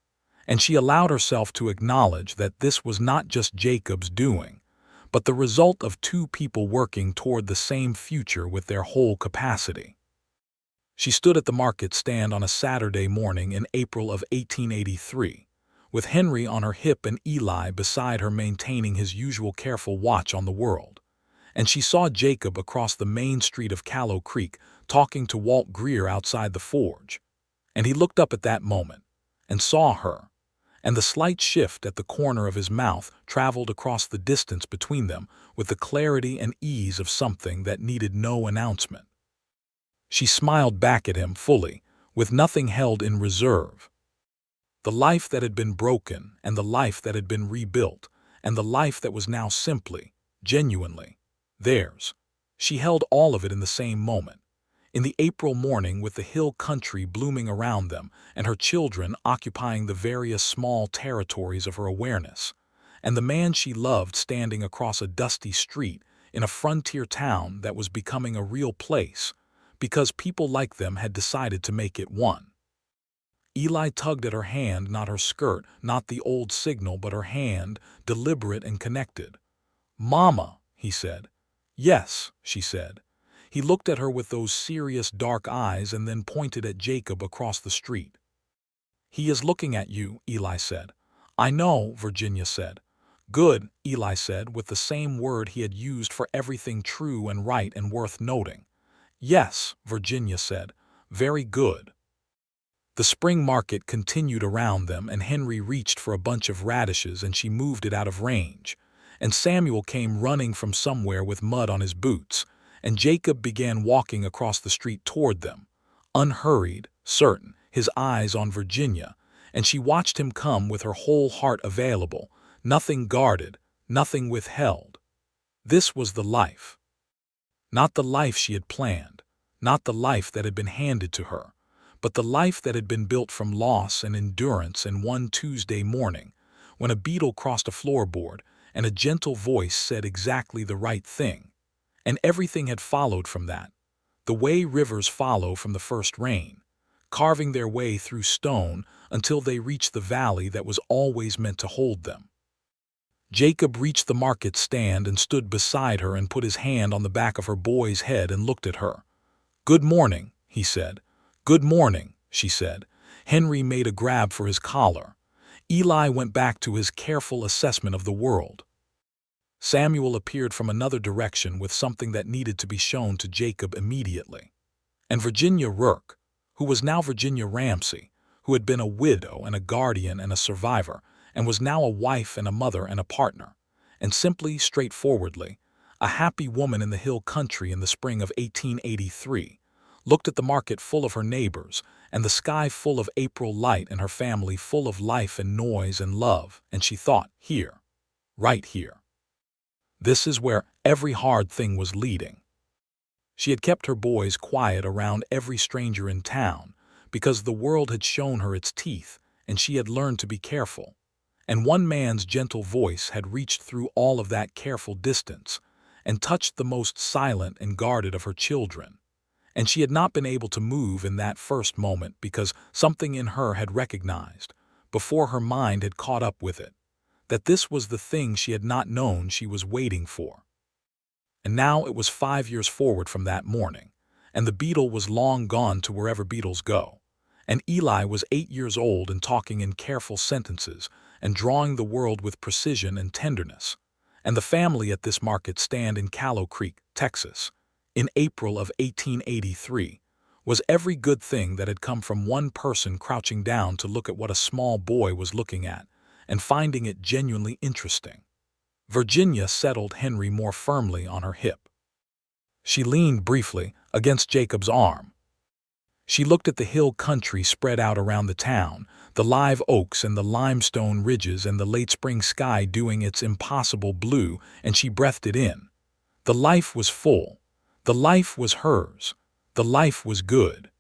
and she allowed herself to acknowledge that this was not just Jacob's doing, but the result of two people working toward the same future with their whole capacity. She stood at the market stand on a Saturday morning in April of 1883, with Henry on her hip and Eli beside her maintaining his usual careful watch on the world, and she saw Jacob across the main street of Callow Creek talking to Walt Greer outside the forge, and he looked up at that moment and saw her, and the slight shift at the corner of his mouth traveled across the distance between them with the clarity and ease of something that needed no announcement. She smiled back at him fully, with nothing held in reserve. The life that had been broken, and the life that had been rebuilt, and the life that was now simply, genuinely, theirs. She held all of it in the same moment, in the April morning with the hill country blooming around them and her children occupying the various small territories of her awareness, and the man she loved standing across a dusty street in a frontier town that was becoming a real place because people like them had decided to make it one. Eli tugged at her hand, not her skirt, not the old signal, but her hand, deliberate and connected. "Mama," he said. "Yes," she said. He looked at her with those serious dark eyes and then pointed at Jacob across the street. "He is looking at you," Eli said. "I know," Virginia said. "Good," Eli said, with the same word he had used for everything true and right and worth noting. "Yes," Virginia said. "Very good." The spring market continued around them, and Henry reached for a bunch of radishes and she moved it out of range, and Samuel came running from somewhere with mud on his boots, and Jacob began walking across the street toward them, unhurried, certain, his eyes on Virginia, and she watched him come with her whole heart available, nothing guarded, nothing withheld. This was the life. Not the life she had planned, not the life that had been handed to her, but the life that had been built from loss and endurance. And one Tuesday morning, when a beetle crossed a floorboard and a gentle voice said exactly the right thing, and everything had followed from that, the way rivers follow from the first rain, carving their way through stone until they reached the valley that was always meant to hold them. Jacob reached the market stand and stood beside her and put his hand on the back of her boy's head and looked at her. "Good morning," he said. "Good morning," she said. Henry made a grab for his collar. Eli went back to his careful assessment of the world. Samuel appeared from another direction with something that needed to be shown to Jacob immediately. And Virginia Rourke, who was now Virginia Ramsay, who had been a widow and a guardian and a survivor, and was now a wife and a mother and a partner, and simply, straightforwardly, a happy woman in the hill country in the spring of 1883, looked at the market full of her neighbors, and the sky full of April light, and her family full of life and noise and love, and she thought, here, right here. This is where every hard thing was leading. She had kept her boys quiet around every stranger in town, because the world had shown her its teeth, and she had learned to be careful. And one man's gentle voice had reached through all of that careful distance, and touched the most silent and guarded of her children. And she had not been able to move in that first moment because something in her had recognized, before her mind had caught up with it, that this was the thing she had not known she was waiting for. And now it was 5 years forward from that morning, and the beetle was long gone to wherever beetles go, and Eli was 8 years old and talking in careful sentences and drawing the world with precision and tenderness, and the family at this market stand in Callow Creek, Texas, in April of 1883, was every good thing that had come from one person crouching down to look at what a small boy was looking at, and finding it genuinely interesting. Virginia settled Henry more firmly on her hip. She leaned briefly against Jacob's arm. She looked at the hill country spread out around the town, the live oaks and the limestone ridges and the late spring sky doing its impossible blue, and she breathed it in. The life was full. The life was hers. The life was good.